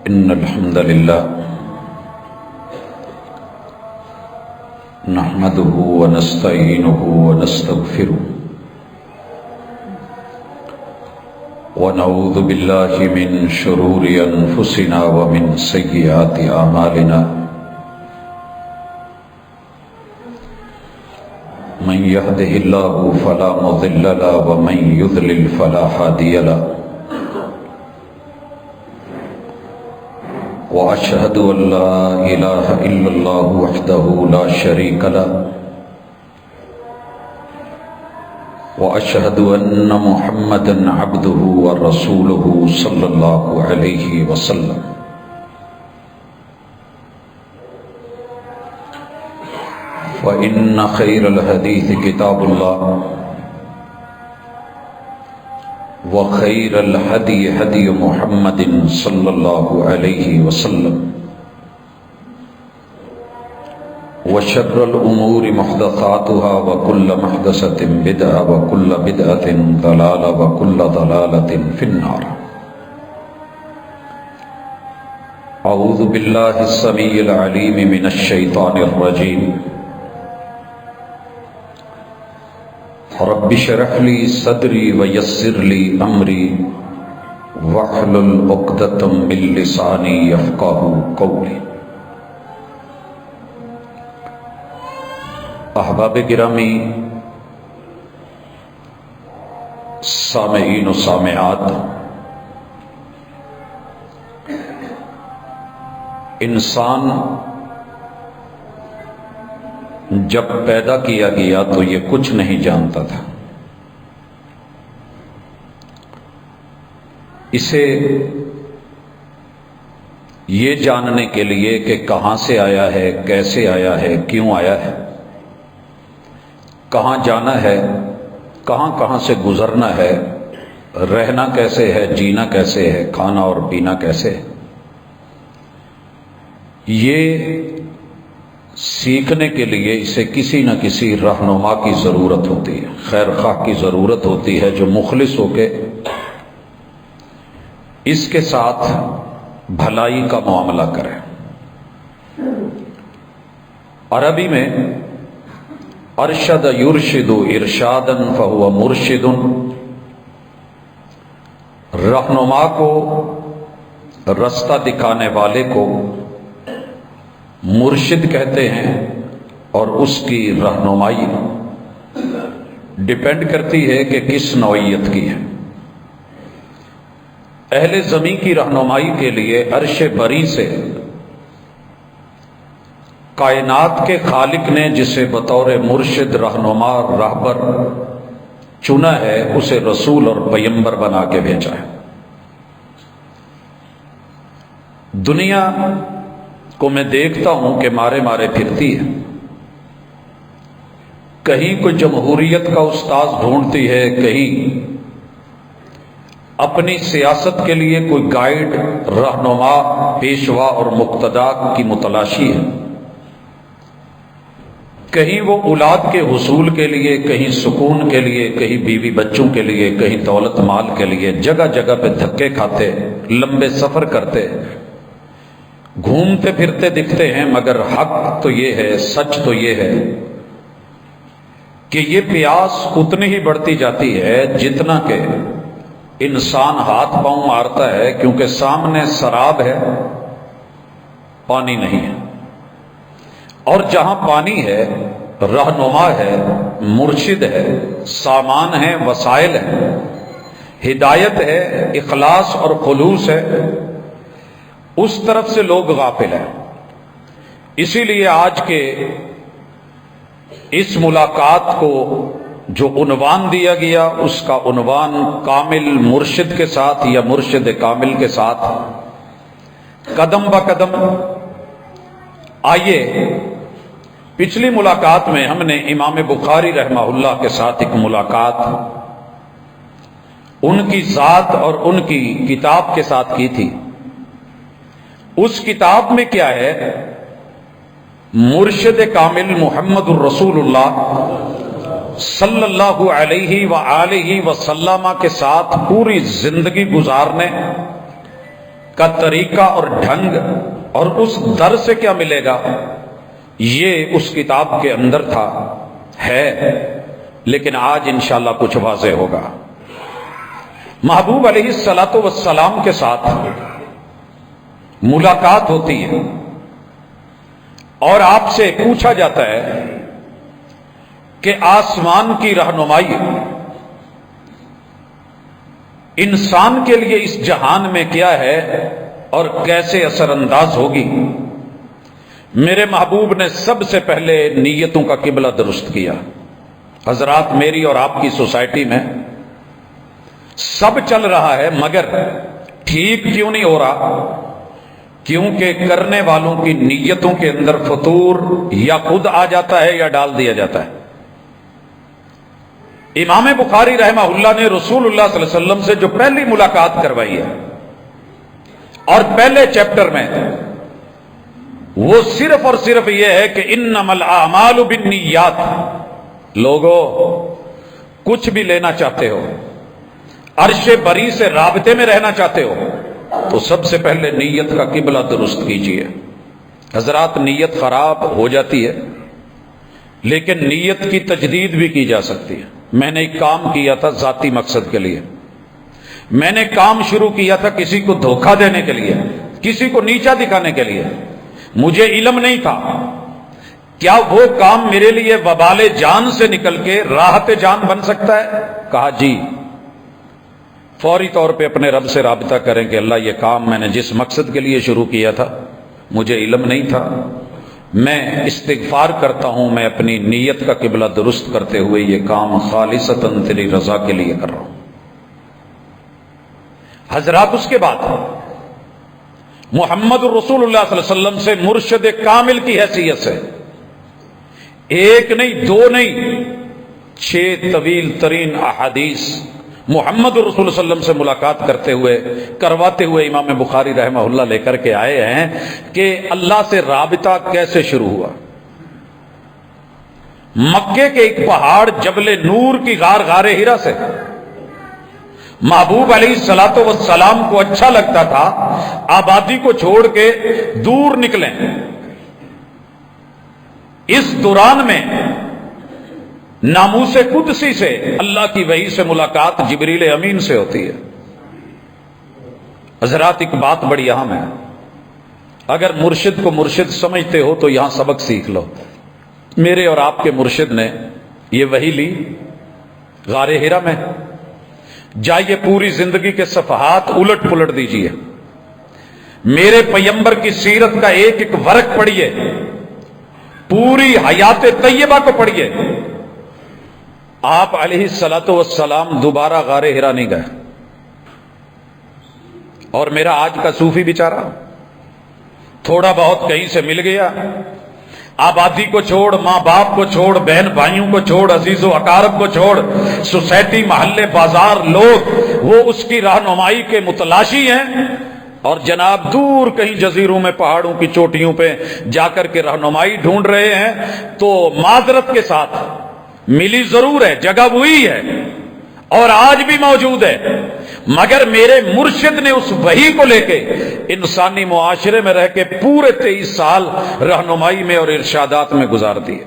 إن الحمد لله نحمده ونستعينه ونستغفره ونعوذ بالله من شرور أنفسنا ومن سيئات أعمالنا من يهده الله فلا مضل له ومن يضلل فلا هادي له وأشهد أن لا إله إلا الله وحده لا شريك له وأشهد أن محمدًا عبده ورسوله صلى الله عليه وسلم فإن خير الحديث كتاب الله وخير الهدي هدي محمد صلى الله عليه وسلم وشر الأمور محدثاتها وكل محدثة بدعة وكل بدعة ضلالة وكل ضلالة في النار. أعوذ بالله السميع العليم من الشيطان الرجيم. رب اشرح لي صدري ويسر لي أمري واحلل عقدة من لساني يفقهوا قولي. احباب گرامی، سامعین و سامعات، انسان جب پیدا کیا گیا تو یہ کچھ نہیں جانتا تھا. اسے یہ جاننے کے لیے کہ کہاں سے آیا ہے، کیسے آیا ہے، کیوں آیا ہے، کہاں جانا ہے، کہاں کہاں سے گزرنا ہے، رہنا کیسے ہے، جینا کیسے ہے، کھانا اور پینا کیسے ہے، یہ سیکھنے کے لیے اسے کسی نہ کسی رہنما کی ضرورت ہوتی ہے، خیر خواہ کی ضرورت ہوتی ہے جو مخلص ہو کے اس کے ساتھ بھلائی کا معاملہ کرے. عربی میں ارشد یرشد ارشادا فہو مرشد، رہنما کو، رستہ دکھانے والے کو مرشد کہتے ہیں، اور اس کی رہنمائی ڈیپینڈ کرتی ہے کہ کس نوعیت کی ہے. اہل زمین کی رہنمائی کے لیے عرش بری سے کائنات کے خالق نے جسے بطور مرشد، رہنما، راہبر چنا ہے، اسے رسول اور پیغمبر بنا کے بھیجا ہے. دنیا کو میں دیکھتا ہوں کہ مارے مارے پھرتی ہے. کہیں کوئی جمہوریت کا استاذ ڈھونڈتی ہے، کہیں اپنی سیاست کے لیے کوئی گائیڈ، رہنما، پیشوا اور مقتدا کی متلاشی ہے. کہیں وہ اولاد کے حصول کے لیے، کہیں سکون کے لیے، کہیں بیوی بچوں کے لیے، کہیں دولت مال کے لیے جگہ جگہ پہ دھکے کھاتے، لمبے سفر کرتے، گھومتے پھرتے دکھتے ہیں. مگر حق تو یہ ہے، سچ تو یہ ہے کہ یہ پیاس اتنی ہی بڑھتی جاتی ہے جتنا کہ انسان ہاتھ پاؤں مارتا ہے، کیونکہ سامنے سراب ہے، پانی نہیں ہے. اور جہاں پانی ہے، رہنما ہے، مرشد ہے، سامان ہے، وسائل ہے، ہدایت ہے، اخلاص اور خلوص ہے، اس طرف سے لوگ غافل ہیں. اسی لیے آج کے اس ملاقات کو جو عنوان دیا گیا، اس کا عنوان کامل مرشد کے ساتھ یا مرشد کامل کے ساتھ قدم با قدم. آئیے، پچھلی ملاقات میں ہم نے امام بخاری رحمہ اللہ کے ساتھ ایک ملاقات ان کی ذات اور ان کی کتاب کے ساتھ کی تھی. اس کتاب میں کیا ہے؟ مرشد کامل محمد الرسول اللہ صلی اللہ علیہ وآلہ وسلم کے ساتھ پوری زندگی گزارنے، کا طریقہ اور ڈھنگ اور اس در سے کیا ملے گا، یہ اس کتاب کے اندر تھا، ہے، لیکن آج انشاءاللہ کچھ واضح ہوگا۔ محبوب علیہ الصلاۃ والسلام کے ساتھ ملاقات ہوتی ہے اور آپ سے پوچھا جاتا ہے کہ آسمان کی رہنمائی انسان کے لیے اس جہان میں کیا ہے اور کیسے اثر انداز ہوگی۔ میرے محبوب نے سب سے پہلے نیتوں کا قبلہ درست کیا۔ حضرات، میری اور آپ کی سوسائٹی میں سب چل رہا ہے، مگر ٹھیک کیوں نہیں ہو رہا؟ کیونکہ کرنے والوں کی نیتوں کے اندر فطور یا خود آ جاتا ہے یا ڈال دیا جاتا ہے۔ امام بخاری رحمہ اللہ نے رسول اللہ صلی اللہ علیہ وسلم سے جو پہلی ملاقات کروائی ہے اور پہلے چیپٹر میں وہ صرف اور صرف یہ ہے کہ انما الاعمال بالنیات۔ لوگوں، کچھ بھی لینا چاہتے ہو، عرش بری سے رابطے میں رہنا چاہتے ہو، تو سب سے پہلے نیت کا قبلہ درست کیجئے۔ حضرات، نیت خراب ہو جاتی ہے لیکن نیت کی تجدید بھی کی جا سکتی ہے۔ میں نے ایک کام کیا تھا ذاتی مقصد کے لیے، میں نے کام شروع کیا تھا کسی کو دھوکہ دینے کے لیے، کسی کو نیچا دکھانے کے لیے، مجھے علم نہیں تھا، کیا وہ کام میرے لیے وبال جان سے نکل کے راحت جان بن سکتا ہے؟ کہا جی۔ فوری طور پہ اپنے رب سے رابطہ کریں کہ اللہ، یہ کام میں نے جس مقصد کے لیے شروع کیا تھا مجھے علم نہیں تھا، میں استغفار کرتا ہوں، میں اپنی نیت کا قبلہ درست کرتے ہوئے یہ کام خالصتاً تیری رضا کے لیے کر رہا ہوں۔ حضرات، اس کے بعد محمد رسول اللہ صلی اللہ علیہ وسلم سے مرشد کامل کی حیثیت سے ایک نہیں، دو نہیں، 6 طویل ترین احادیث محمد رسول اللہ صلی اللہ علیہ وسلم سے ملاقات کرواتے ہوئے امام بخاری رحمہ اللہ لے کر کے آئے ہیں کہ اللہ سے رابطہ کیسے شروع ہوا۔ مکے کے ایک پہاڑ جبل نور کی غار ہیرا سے محبوب علیہ الصلوۃ والسلام کو اچھا لگتا تھا آبادی کو چھوڑ کے دور نکلیں۔ اس دوران میں ناموس قدسی سے، اللہ کی وحی سے ملاقات جبریل امین سے ہوتی ہے۔ حضرات، ایک بات بڑی اہم ہے، اگر مرشد کو مرشد سمجھتے ہو تو یہاں سبق سیکھ لو۔ میرے اور آپ کے مرشد نے یہ وحی لی غار ہیرا میں، جائیے پوری زندگی کے صفحات الٹ پلٹ دیجئے، میرے پیمبر کی سیرت کا ایک ایک ورق پڑھیے، پوری حیات طیبہ کو پڑھیے۔ آپ علیہ الصلوۃ والسلام دوبارہ غار ہیرا نہیں گئے، اور میرا آج کا صوفی بیچارہ تھوڑا بہت کہیں سے مل گیا، آبادی کو چھوڑ، ماں باپ کو چھوڑ، بہن بھائیوں کو چھوڑ، عزیز و اقارب کو چھوڑ، سوسائٹی، محلے، بازار، لوگ وہ اس کی رہنمائی کے متلاشی ہیں، اور جناب دور کہیں جزیروں میں پہاڑوں کی چوٹیوں پہ جا کر کے رہنمائی ڈھونڈ رہے ہیں۔ تو معذرت کے ساتھ ملی ضرور ہے، جگہ وہی ہے اور آج بھی موجود ہے، مگر میرے مرشد نے اس وحی کو لے کے انسانی معاشرے میں رہ کے پورے 23 سال رہنمائی میں اور ارشادات میں گزار دیے۔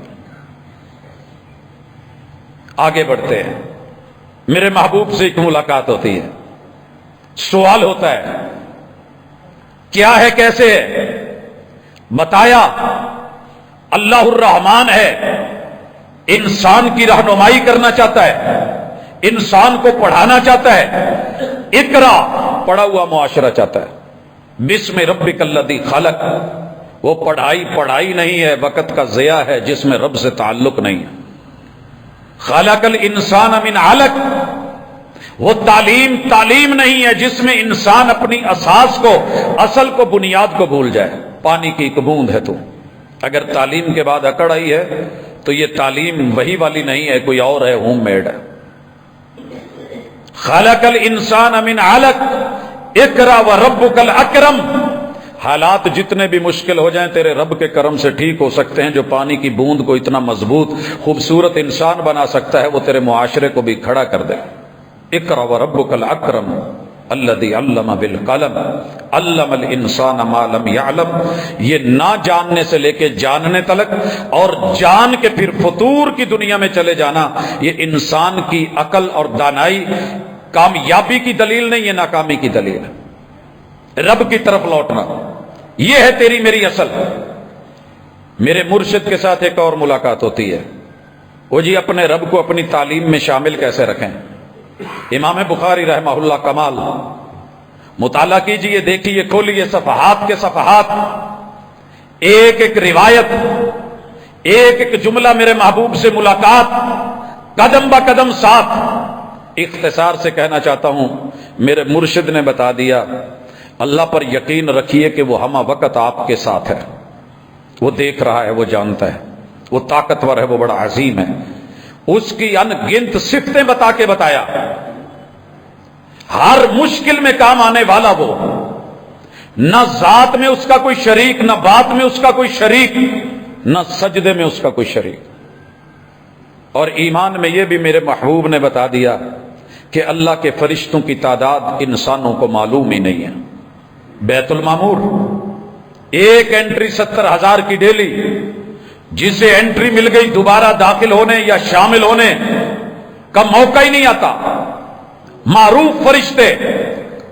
آگے بڑھتے ہیں، میرے محبوب سے ایک ملاقات ہوتی ہے، سوال ہوتا ہے کیا ہے، کیسے ہے؟ بتایا اللہ الرحمن ہے، انسان کی رہنمائی کرنا چاہتا ہے، انسان کو پڑھانا چاہتا ہے، اقرا پڑھا ہوا معاشرہ چاہتا ہے، بسم ربک الذی خلق، وہ پڑھائی نہیں ہے، وقت کا ضیاع ہے جس میں رب سے تعلق نہیں ہے۔ خلق الانسان من علق، وہ تعلیم نہیں ہے جس میں انسان اپنی اساس کو، اصل کو، بنیاد کو بھول جائے۔ پانی کی ایک بوند ہے تو اگر تعلیم کے بعد اکڑ آئی ہے تو یہ تعلیم وہی والی نہیں ہے، کوئی اور ہے، ہوم میڈ ہے۔ خلق الانسان من علق اقرا وربک الاکرم، حالات جتنے بھی مشکل ہو جائیں تیرے رب کے کرم سے ٹھیک ہو سکتے ہیں۔ جو پانی کی بوند کو اتنا مضبوط خوبصورت انسان بنا سکتا ہے وہ تیرے معاشرے کو بھی کھڑا کر دے۔ اقرا وربک الاکرم الذی علم بالقلم علم الانسان ما لم یعلم. یہ نہ جاننے سے لے کے جاننے تلک اور جان کے پھر فطور کی دنیا میں چلے جانا، یہ انسان کی عقل اور دانائی کامیابی کی دلیل نہیں، یہ ناکامی کی دلیل ہے. رب کی طرف لوٹنا، یہ ہے تیری میری اصل. میرے مرشد کے ساتھ ایک اور ملاقات ہوتی ہے، وہ جی اپنے رب کو اپنی تعلیم میں شامل کیسے رکھیں. امام بخاری رحمہ اللہ کمال، مطالعہ کیجئے، دیکھیے، کھولیے صفحات کے صفحات، ایک ایک روایت، ایک ایک جملہ میرے محبوب سے ملاقات، قدم با قدم ساتھ. اختصار سے کہنا چاہتا ہوں، میرے مرشد نے بتا دیا، اللہ پر یقین رکھیے کہ وہ ہمہ وقت آپ کے ساتھ ہے، وہ دیکھ رہا ہے، وہ جانتا ہے، وہ طاقتور ہے، وہ بڑا عظیم ہے. اس کی ان گنت صفتیں بتا کے بتایا، ہر مشکل میں کام آنے والا وہ، نہ ذات میں اس کا کوئی شریک، نہ بات میں اس کا کوئی شریک، نہ سجدے میں اس کا کوئی شریک. اور ایمان میں یہ بھی میرے محبوب نے بتا دیا کہ اللہ کے فرشتوں کی تعداد انسانوں کو معلوم ہی نہیں ہے. بیت المعمور ایک انٹری 70,000 کی ڈیلی، جسے انٹری مل گئی دوبارہ داخل ہونے یا شامل ہونے کا موقع ہی نہیں آتا. معروف فرشتے،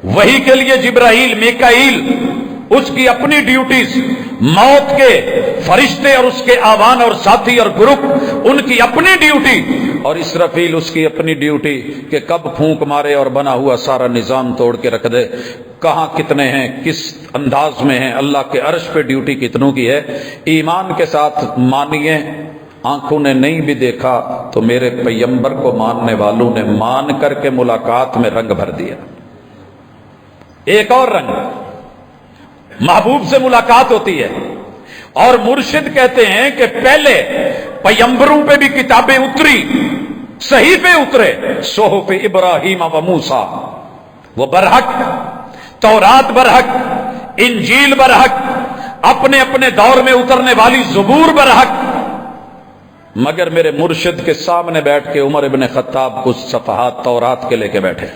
وہی کے لیے جبرائیل، میکائیل، اس کی اپنی ڈیوٹیز، موت کے فرشتے اور اس کے آوان اور ساتھی اور گروپ، ان کی اپنی ڈیوٹی، اور اسرافیل اس کی اپنی ڈیوٹی کہ کب پھونک مارے اور بنا ہوا سارا نظام توڑ کے رکھ دے. کہاں کتنے ہیں، کس انداز میں ہیں، اللہ کے عرش پہ ڈیوٹی کتنوں کی ہے. ایمان کے ساتھ مانیے، آنکھوں نے نہیں بھی دیکھا تو میرے پیغمبر کو ماننے والوں نے مان کر کے ملاقات میں رنگ بھر دیا. ایک اور رنگ، محبوب سے ملاقات ہوتی ہے اور مرشد کہتے ہیں کہ پہلے پیغمبروں پہ بھی کتابیں اتری، صحیفے اترے، صحف ابراہیم و موسیٰ، وہ برحق، تورات برحق، انجیل برحق، اپنے اپنے دور میں اترنے والی زبور برحق. مگر میرے مرشد کے سامنے بیٹھ کے عمر ابن خطاب کچھ صفحات تورات کے لے کے بیٹھے.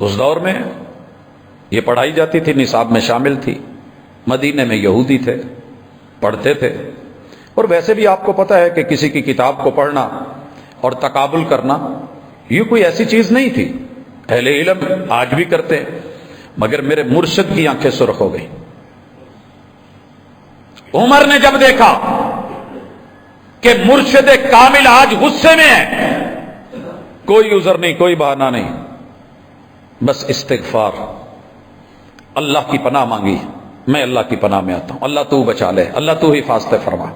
اس دور میں یہ پڑھائی جاتی تھی، نصاب میں شامل تھی. مدینے میں یہودی تھے، پڑھتے تھے. اور ویسے بھی آپ کو پتہ ہے کہ کسی کی کتاب کو پڑھنا اور تقابل کرنا یہ کوئی ایسی چیز نہیں تھی، اہل علم آج بھی کرتے. مگر میرے مرشد کی آنکھیں سرخ ہو گئی. عمر نے جب دیکھا کہ مرشد کامل آج غصے میں ہے، کوئی عذر نہیں، کوئی بہانہ نہیں، بس استغفار، اللہ کی پناہ مانگی، میں اللہ کی پناہ میں آتا ہوں، اللہ تو بچا لے، اللہ تو حفاظت فرما.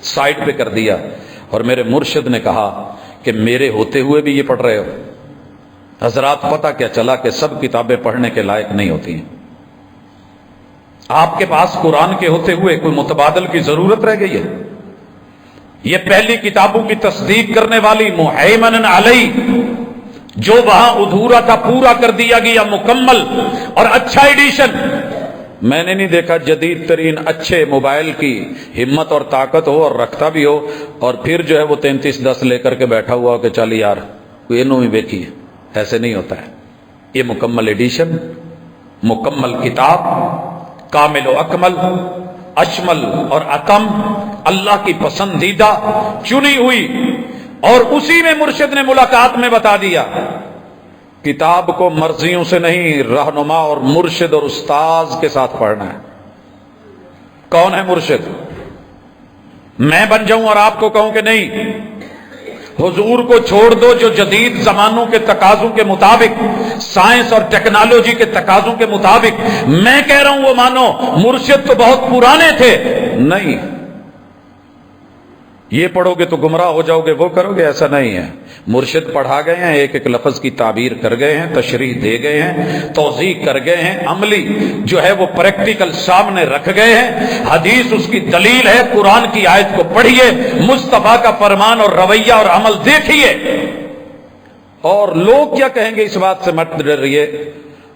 سائڈ پہ کر دیا. اور میرے مرشد نے کہا کہ میرے ہوتے ہوئے بھی یہ پڑھ رہے ہو؟ حضرات پتہ کیا چلا کہ سب کتابیں پڑھنے کے لائق نہیں ہوتی ہیں. آپ کے پاس قرآن کے ہوتے ہوئے کوئی متبادل کی ضرورت رہ گئی ہے؟ یہ پہلی کتابوں کی تصدیق کرنے والی مہیمن علی، جو وہاں ادھورا تھا پورا کر دیا گیا، مکمل اور اچھا ایڈیشن. میں نے نہیں دیکھا جدید ترین اچھے موبائل کی ہمت اور طاقت ہو اور رکھتا بھی ہو اور پھر جو ہے وہ 3310 لے کر کے بیٹھا ہوا ہو کہ چل یار کوئی انہوں ہی دیکھیے. ایسے نہیں ہوتا ہے. یہ مکمل ایڈیشن، مکمل کتاب، کامل و اکمل، اشمل اور اتم، اللہ کی پسندیدہ چنی ہوئی. اور اسی میں مرشد نے ملاقات میں بتا دیا، کتاب کو مرضیوں سے نہیں، رہنما اور مرشد اور استاذ کے ساتھ پڑھنا ہے. کون ہے مرشد؟ میں بن جاؤں اور آپ کو کہوں کہ نہیں، حضور کو چھوڑ دو جو جدید زمانوں کے تقاضوں کے مطابق، سائنس اور ٹیکنالوجی کے تقاضوں کے مطابق میں کہہ رہا ہوں وہ مانو. مرشد تو بہت پرانے تھے. نہیں، یہ پڑھو گے تو گمراہ ہو جاؤ گے، وہ کرو گے، ایسا نہیں ہے. مرشد پڑھا گئے ہیں، ایک ایک لفظ کی تعبیر کر گئے ہیں، تشریح دے گئے ہیں، توضیح کر گئے ہیں، عملی جو ہے وہ پریکٹیکل سامنے رکھ گئے ہیں. حدیث اس کی دلیل ہے، قرآن کی آیت کو پڑھیے، مصطفیٰ کا فرمان اور رویہ اور عمل دیکھیے. اور لوگ کیا کہیں گے اس بات سے مت ڈریے،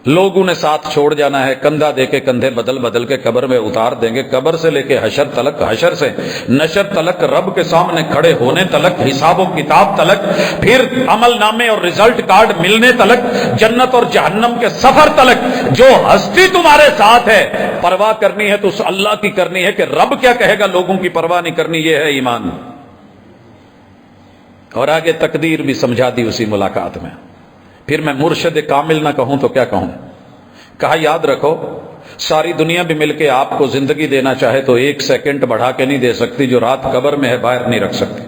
لوگوں نے ساتھ چھوڑ جانا ہے، کندھا دے کے کندھے بدل بدل کے قبر میں اتار دیں گے، قبر سے لے کے حشر تلک، حشر سے نشر تلک، رب کے سامنے کھڑے ہونے تلک، حساب و کتاب تلک، پھر عمل نامے اور رزلٹ کارڈ ملنے تلک، جنت اور جہنم کے سفر تلک، جو ہستی تمہارے ساتھ ہے پرواہ کرنی ہے تو اس اللہ کی کرنی ہے کہ رب کیا کہے گا، لوگوں کی پرواہ نہیں کرنی، یہ ہے ایمان۔ اور آگے تقدیر بھی سمجھا دی اسی ملاقات میں۔ پھر میں مرشد کامل نہ کہوں تو کیا کہوں؟ کہا یاد رکھو، ساری دنیا بھی مل کے آپ کو زندگی دینا چاہے تو 1 سیکنڈ بڑھا کے نہیں دے سکتی، جو رات قبر میں ہے باہر نہیں رکھ سکتی۔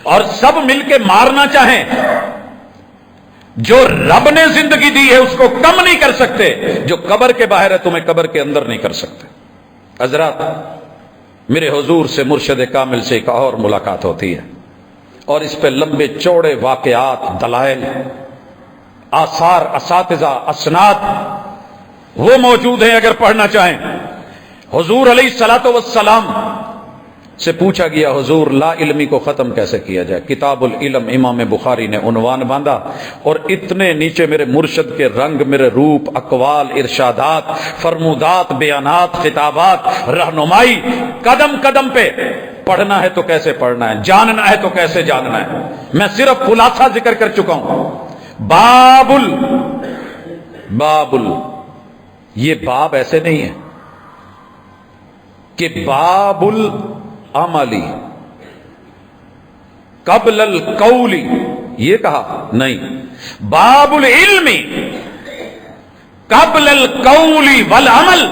اور سب مل کے مارنا چاہیں، جو رب نے زندگی دی ہے اس کو کم نہیں کر سکتے، جو قبر کے باہر ہے تمہیں قبر کے اندر نہیں کر سکتے۔ حضرات، میرے حضور سے مرشد کامل سے ایک اور ملاقات ہوتی ہے، اور اس پہ لمبے چوڑے واقعات، دلائل، آثار، اساتذہ، اسناد وہ موجود ہیں اگر پڑھنا چاہیں۔ حضور علیہ الصلوۃ والسلام سے پوچھا گیا، حضور لا علمی کو ختم کیسے کیا جائے؟ کتاب العلم امام بخاری نے عنوان باندھا، اور اتنے نیچے میرے مرشد کے رنگ، میرے روپ، اقوال، ارشادات، فرمودات، بیانات، خطابات، رہنمائی، قدم قدم پہ پڑھنا ہے تو کیسے پڑھنا ہے، جاننا ہے تو کیسے جاننا ہے۔ میں صرف خلاصہ ذکر کر چکا ہوں۔ بابل، یہ باب ایسے نہیں ہے کہ باب العملی قبل القولی، یہ کہا نہیں، باب العلم قبل القولی والعمل۔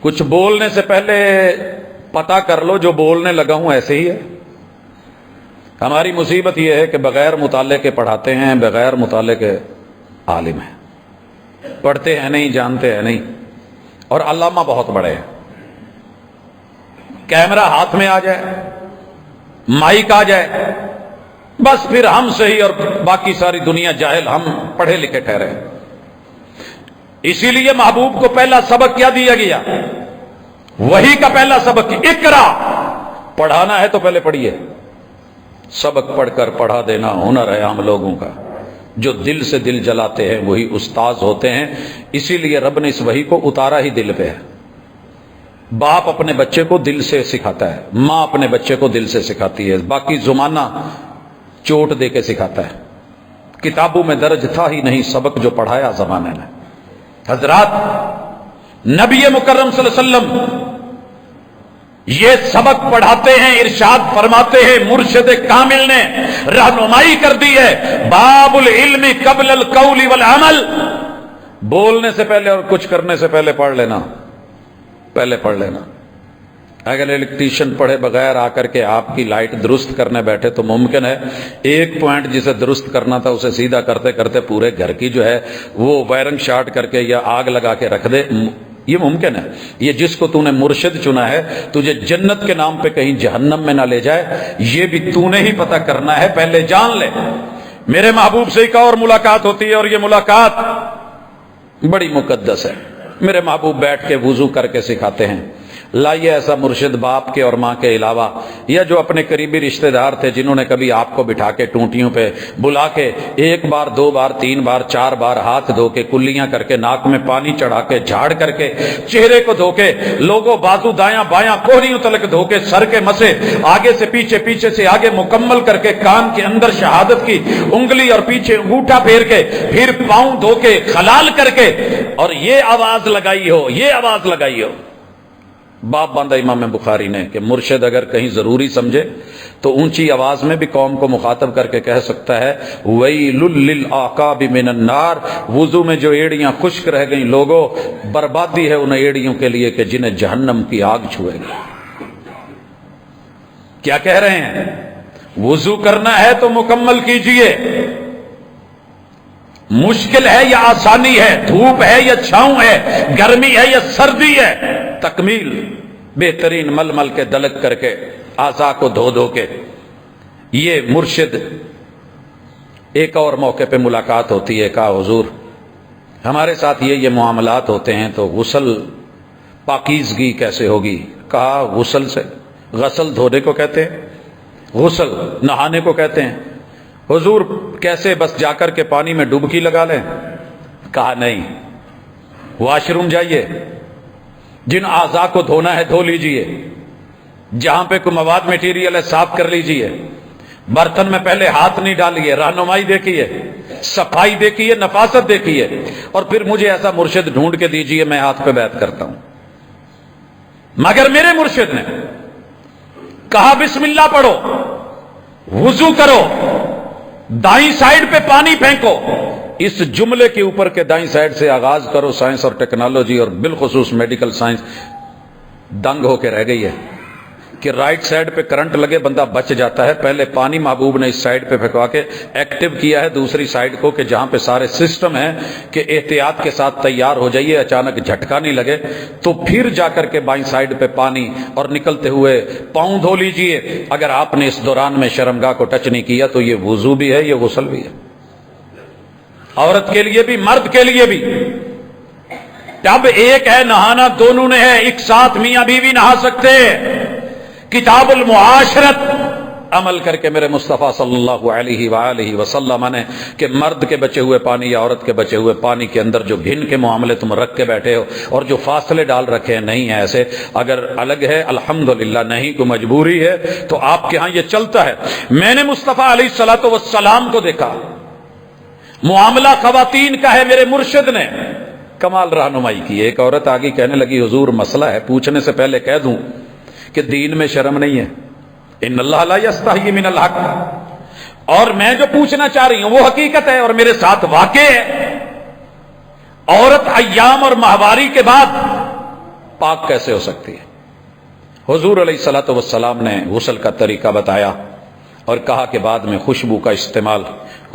کچھ بولنے سے پہلے پتہ کر لو جو بولنے لگا ہوں ایسے ہی ہے۔ ہماری مصیبت یہ ہے کہ بغیر مطالعے کے پڑھاتے ہیں، بغیر مطالعے کے عالم ہیں، پڑھتے ہیں نہیں، جانتے ہیں نہیں، اور علامہ بہت بڑے ہیں۔ کیمرہ ہاتھ میں آ جائے، مائک آ جائے، بس پھر ہم صحیح اور باقی ساری دنیا جاہل، ہم پڑھے لکھے ٹھہرے۔ اسی لیے محبوب کو پہلا سبق کیا دیا گیا؟ وہی کا پہلا سبق، اقرا۔ پڑھانا ہے تو پہلے پڑھیے۔ سبق پڑھ کر پڑھا دینا ہنر ہے عام لوگوں کا، جو دل سے دل جلاتے ہیں وہی استاذ ہوتے ہیں۔ اسی لیے رب نے اس وحی کو اتارا ہی دل پہ ہے۔ باپ اپنے بچے کو دل سے سکھاتا ہے، ماں اپنے بچے کو دل سے سکھاتی ہے، باقی زمانہ چوٹ دے کے سکھاتا ہے۔ کتابوں میں درج تھا ہی نہیں سبق جو پڑھایا زمانے نے۔ حضرات، نبی مکرم صلی اللہ علیہ وسلم یہ سبق پڑھاتے ہیں، ارشاد فرماتے ہیں، مرشد کامل نے رہنمائی کر دی ہے، باب العلم قبل القول والعمل۔ بولنے سے پہلے اور کچھ کرنے سے پہلے پڑھ لینا، پہلے پڑھ لینا۔ اگر الیکٹریشین پڑھے بغیر آ کر کے آپ کی لائٹ درست کرنے بیٹھے تو ممکن ہے ایک پوائنٹ جسے درست کرنا تھا اسے سیدھا کرتے کرتے پورے گھر کی جو ہے وہ وائرنگ شارٹ کر کے یا آگ لگا کے رکھ دے۔ یہ ممکن ہے۔ یہ جس کو تو نے مرشد چنا ہے تجھے جنت کے نام پہ کہیں جہنم میں نہ لے جائے، یہ بھی تو نے ہی پتہ کرنا ہے، پہلے جان لے۔ میرے محبوب سے ایک اور ملاقات ہوتی ہے، اور یہ ملاقات بڑی مقدس ہے۔ میرے محبوب بیٹھ کے وضو کر کے سکھاتے ہیں۔ لائیے ایسا مرشد باپ کے اور ماں کے علاوہ، یا جو اپنے قریبی رشتہ دار تھے جنہوں نے کبھی آپ کو بٹھا کے ٹونٹیوں پہ بلا کے 1 بار 2 بار 3 بار 4 بار ہاتھ دھو کے، کلیاں کر کے، ناک میں پانی چڑھا کے، جھاڑ کر کے، چہرے کو دھو کے، لوگوں بازو دایاں بایاں کوہنیوں تلک دھو کے، سر کے مسے آگے سے پیچھے، پیچھے سے آگے مکمل کر کے، کان کے اندر شہادت کی انگلی اور پیچھے انگوٹھا پھیر کے، پھر پاؤں دھو کے، خلال کر کے، اور یہ آواز لگائی ہو، یہ آواز لگائی ہو۔ باپ باندھا امام بخاری نے کہ مرشد اگر کہیں ضروری سمجھے تو اونچی آواز میں بھی قوم کو مخاطب کر کے کہہ سکتا ہے، وَيْلٌ لِّلْأَعْقَابِ مِنَ النَّارِ، وضو میں جو ایڑیاں خشک رہ گئیں لوگوں، بربادی ہے ان ایڑیوں کے لیے کہ جنہیں جہنم کی آگ چھوئے گی۔ کیا کہہ رہے ہیں؟ وضو کرنا ہے تو مکمل کیجئے، مشکل ہے یا آسانی ہے، دھوپ ہے یا چھاؤں ہے، گرمی ہے یا سردی ہے، تکمیل بہترین مل مل کے دلک کر کے، اعضاء کو دھو دھو کے۔ یہ مرشد ایک اور موقع پہ ملاقات ہوتی ہے، کہا حضور ہمارے ساتھ یہ معاملات ہوتے ہیں تو غسل پاکیزگی کیسے ہوگی؟ کہا غسل سے، غسل دھونے کو کہتے ہیں، غسل نہانے کو کہتے ہیں۔ حضور کیسے؟ بس جا کر کے پانی میں ڈبکی لگا لیں؟ کہا نہیں، واش روم جائیے، جن اعضاء کو دھونا ہے دھو لیجئے، جہاں پہ کوئی مواد میٹیریل ہے صاف کر لیجئے، برتن میں پہلے ہاتھ نہیں ڈالیے، رہنمائی دیکھیے، صفائی دیکھیے، نفاست دیکھیے، اور پھر مجھے ایسا مرشد ڈھونڈ کے دیجئے میں ہاتھ پہ بیعت کرتا ہوں۔ مگر میرے مرشد نے کہا بسم اللہ پڑھو، وضو کرو، دائیں سائیڈ پہ پانی پھینکو۔ اس جملے کے اوپر کے دائیں سائیڈ سے آغاز کرو، سائنس اور ٹیکنالوجی اور بالخصوص میڈیکل سائنس دنگ ہو کے رہ گئی ہے کہ رائٹ سائیڈ پہ کرنٹ لگے بندہ بچ جاتا ہے۔ پہلے پانی محبوب نے اس سائیڈ پہ پھینکوا کے ایکٹیو کیا ہے دوسری سائیڈ کو کہ جہاں پہ سارے سسٹم ہیں کہ احتیاط کے ساتھ تیار ہو جائیے، اچانک جھٹکا نہیں لگے، تو پھر جا کر کے بائیں سائیڈ پہ پانی اور نکلتے ہوئے پاؤں دھو لیجئے۔ اگر آپ نے اس دوران میں شرمگاہ کو ٹچ نہیں کیا تو یہ وضو بھی ہے، یہ غسل بھی ہے، عورت کے لیے بھی مرد کے لیے بھی۔ اب ایک ہے نہانا، دونوں نے ہے، ایک ساتھ میاں بیوی نہا سکتے۔ کتاب المعاشرت عمل کر کے میرے مصطفیٰ صلی اللہ علیہ وآلہ وسلم نے کہ مرد کے بچے ہوئے پانی یا عورت کے بچے ہوئے پانی کے اندر جو گھن کے معاملے تم رکھ کے بیٹھے ہو اور جو فاصلے ڈال رکھے ہیں نہیں ہے ایسے، اگر الگ ہے الحمدللہ، نہیں کوئی مجبوری ہے تو آپ کے ہاں یہ چلتا ہے۔ میں نے مصطفیٰ علیہ الصلوۃ والسلام کو دیکھا، معاملہ خواتین کا ہے، میرے مرشد نے کمال رہنمائی کی۔ ایک عورت آگی کہنے لگی حضور مسئلہ ہے، پوچھنے سے پہلے کہہ دوں کہ دین میں شرم نہیں ہے، ان اللہ لا یستحیی من الحق، اور میں جو پوچھنا چاہ رہی ہوں وہ حقیقت ہے اور میرے ساتھ واقع ہے۔ عورت ایام اور ماہواری کے بعد پاک کیسے ہو سکتی ہے؟ حضور علیہ الصلوۃ والسلام نے غسل کا طریقہ بتایا اور کہا کہ بعد میں خوشبو کا استعمال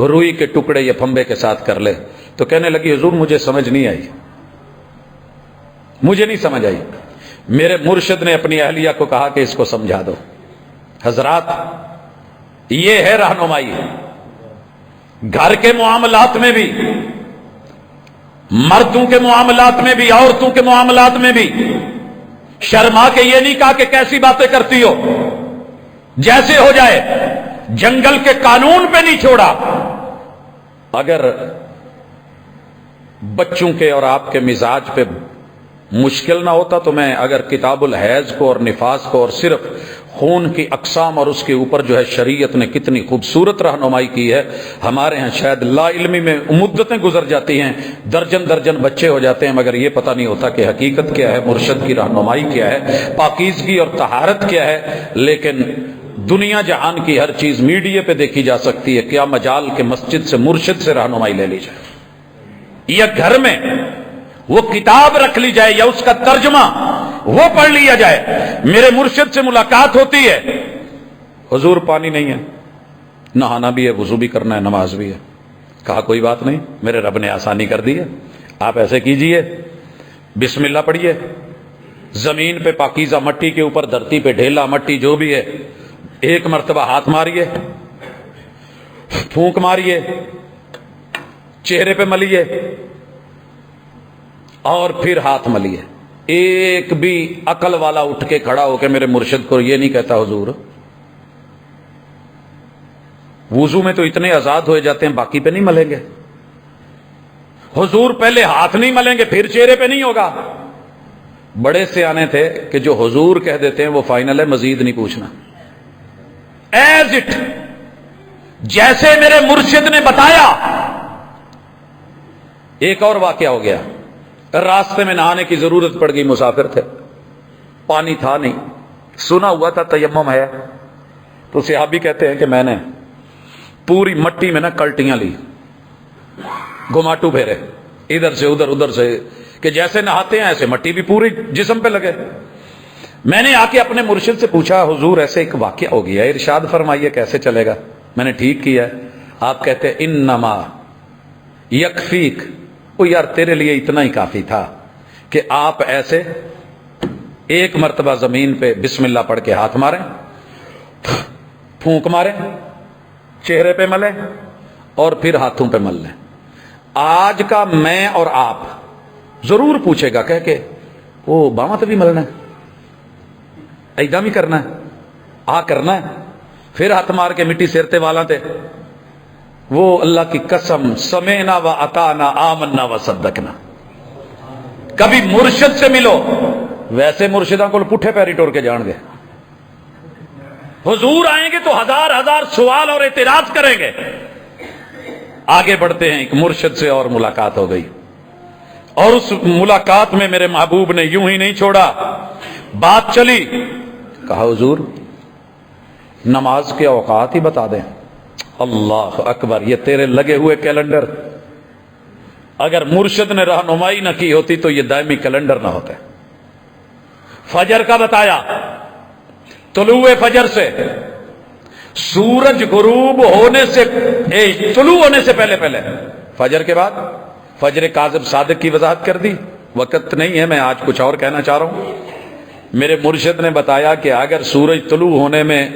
روئی کے ٹکڑے یا پھمبے کے ساتھ کر لے۔ تو کہنے لگی حضور مجھے سمجھ نہیں آئی، مجھے نہیں سمجھ آئی۔ میرے مرشد نے اپنی اہلیہ کو کہا کہ اس کو سمجھا دو۔ حضرات یہ ہے رہنمائی، گھر کے معاملات میں بھی، مردوں کے معاملات میں بھی، عورتوں کے معاملات میں بھی شرما کے یہ نہیں کہا کہ کیسی باتیں کرتی ہو، جیسے ہو جائے، جنگل کے قانون پہ نہیں چھوڑا۔ اگر بچوں کے اور آپ کے مزاج پہ مشکل نہ ہوتا تو میں اگر کتاب الحیض کو اور نفاس کو اور صرف خون کی اقسام اور اس کے اوپر جو ہے شریعت نے کتنی خوبصورت رہنمائی کی ہے، ہمارے ہاں شاید لا علمی میں مدتیں گزر جاتی ہیں، درجن درجن بچے ہو جاتے ہیں، مگر یہ پتہ نہیں ہوتا کہ حقیقت کیا ہے، مرشد کی رہنمائی کیا ہے، پاکیزگی اور طہارت کیا ہے۔ لیکن دنیا جہان کی ہر چیز میڈیا پہ دیکھی جا سکتی ہے، کیا مجال کے مسجد سے مرشد سے رہنمائی لے لی جائے، یا گھر میں وہ کتاب رکھ لی جائے یا اس کا ترجمہ وہ پڑھ لیا جائے۔ میرے مرشد سے ملاقات ہوتی ہے، حضور پانی نہیں ہے، نہانا بھی ہے، وضو بھی کرنا ہے، نماز بھی ہے۔ کہا کوئی بات نہیں، میرے رب نے آسانی کر دی ہے، آپ ایسے کیجئے، بسم اللہ پڑھیے، زمین پہ پاکیزہ مٹی کے اوپر، دھرتی پہ ڈھیلا مٹی جو بھی ہے، ایک مرتبہ ہاتھ ماریے، پھونک ماریے، چہرے پہ ملیے اور پھر ہاتھ ملیے۔ ایک بھی عقل والا اٹھ کے کھڑا ہو کے میرے مرشد کو یہ نہیں کہتا حضور وضو میں تو اتنے آزاد ہوئے جاتے ہیں باقی پہ نہیں ملیں گے، حضور پہلے ہاتھ نہیں ملیں گے پھر چہرے پہ نہیں ہوگا۔ بڑے سیانے تھے کہ جو حضور کہہ دیتے ہیں وہ فائنل ہے، مزید نہیں پوچھنا، ایز اٹ جیسے میرے مرشد نے بتایا۔ ایک اور واقعہ ہو گیا، راستے میں نہانے کی ضرورت پڑ گئی، مسافر تھے، پانی تھا نہیں، سنا ہوا تھا تیمم ہے، تو صحابی کہتے ہیں کہ میں نے پوری مٹی میں نا کلٹیاں لی، گھماٹو پھیرے ادھر سے ادھر ادھر سے، کہ جیسے نہاتے ہیں ایسے مٹی بھی پوری جسم پہ لگے۔ میں نے آ کے اپنے مرشد سے پوچھا حضور ایسے ایک واقعہ ہو گیا، ارشاد فرمائیے کیسے چلے گا؟ میں نے ٹھیک کیا ہے۔ آپ کہتے ہیں انما یکفیک، وہ یار تیرے لیے اتنا ہی کافی تھا کہ آپ ایسے ایک مرتبہ زمین پہ بسم اللہ پڑھ کے ہاتھ ماریں، پھونک ماریں، چہرے پہ ملیں اور پھر ہاتھوں پہ مل لیں۔ آج کا میں اور آپ ضرور پوچھے گا کہہ کے وہ بامت بھی ملنا ہے، ایدا بھی کرنا ہے، کرنا ہے، پھر ہاتھ مار کے مٹی سیرتے والا تھے، وہ اللہ کی قسم سمینا و اطانا آمنا و صدقنا. کبھی مرشد سے ملو، ویسے مرشداں کو پٹھے پیری ٹور کے جان گے. حضور آئیں گے تو ہزار ہزار سوال اور اعتراض کریں گے. آگے بڑھتے ہیں، ایک مرشد سے اور ملاقات ہو گئی، اور اس ملاقات میں میرے محبوب نے یوں ہی نہیں چھوڑا، بات چلی. کہا حضور نماز کے اوقات ہی بتا دیں. اللہ اکبر، یہ تیرے لگے ہوئے کیلنڈر، اگر مرشد نے رہنمائی نہ کی ہوتی تو یہ دائمی کیلنڈر نہ ہوتے. فجر کا بتایا، طلوع فجر سے سورج غروب ہونے سے طلوع ہونے سے پہلے پہلے، فجر کے بعد فجر کاذب صادق کی وضاحت کر دی. وقت نہیں ہے، میں آج کچھ اور کہنا چاہ رہا ہوں. میرے مرشد نے بتایا کہ اگر سورج طلوع ہونے میں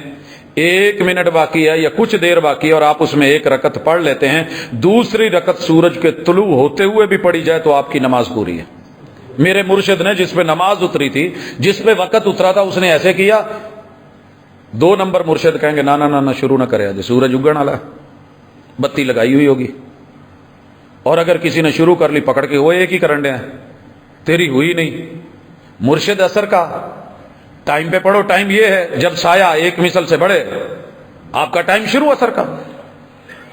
1 منٹ باقی ہے یا کچھ دیر باقی ہے اور آپ اس میں 1 رکعت پڑھ لیتے ہیں، دوسری رکعت سورج کے طلوع ہوتے ہوئے بھی پڑھی جائے تو آپ کی نماز پوری ہے. میرے مرشد نے جس پہ نماز اتری تھی، جس پہ وقت اترا تھا، اس نے ایسے کیا. 2 نمبر مرشد کہیں گے نا نا نا شروع نہ کرے، آج سورج اگن والا، بتی لگائی ہوئی ہوگی. اور اگر کسی نے شروع کر لی، پکڑ کے وہ ایک ہی کرن دے ہیں، تیری ہوئی نہیں. مرشد اثر کا ٹائم پہ پڑھو، ٹائم یہ ہے جب سایہ 1 مثل سے بڑھے، آپ کا ٹائم شروع اثر کا.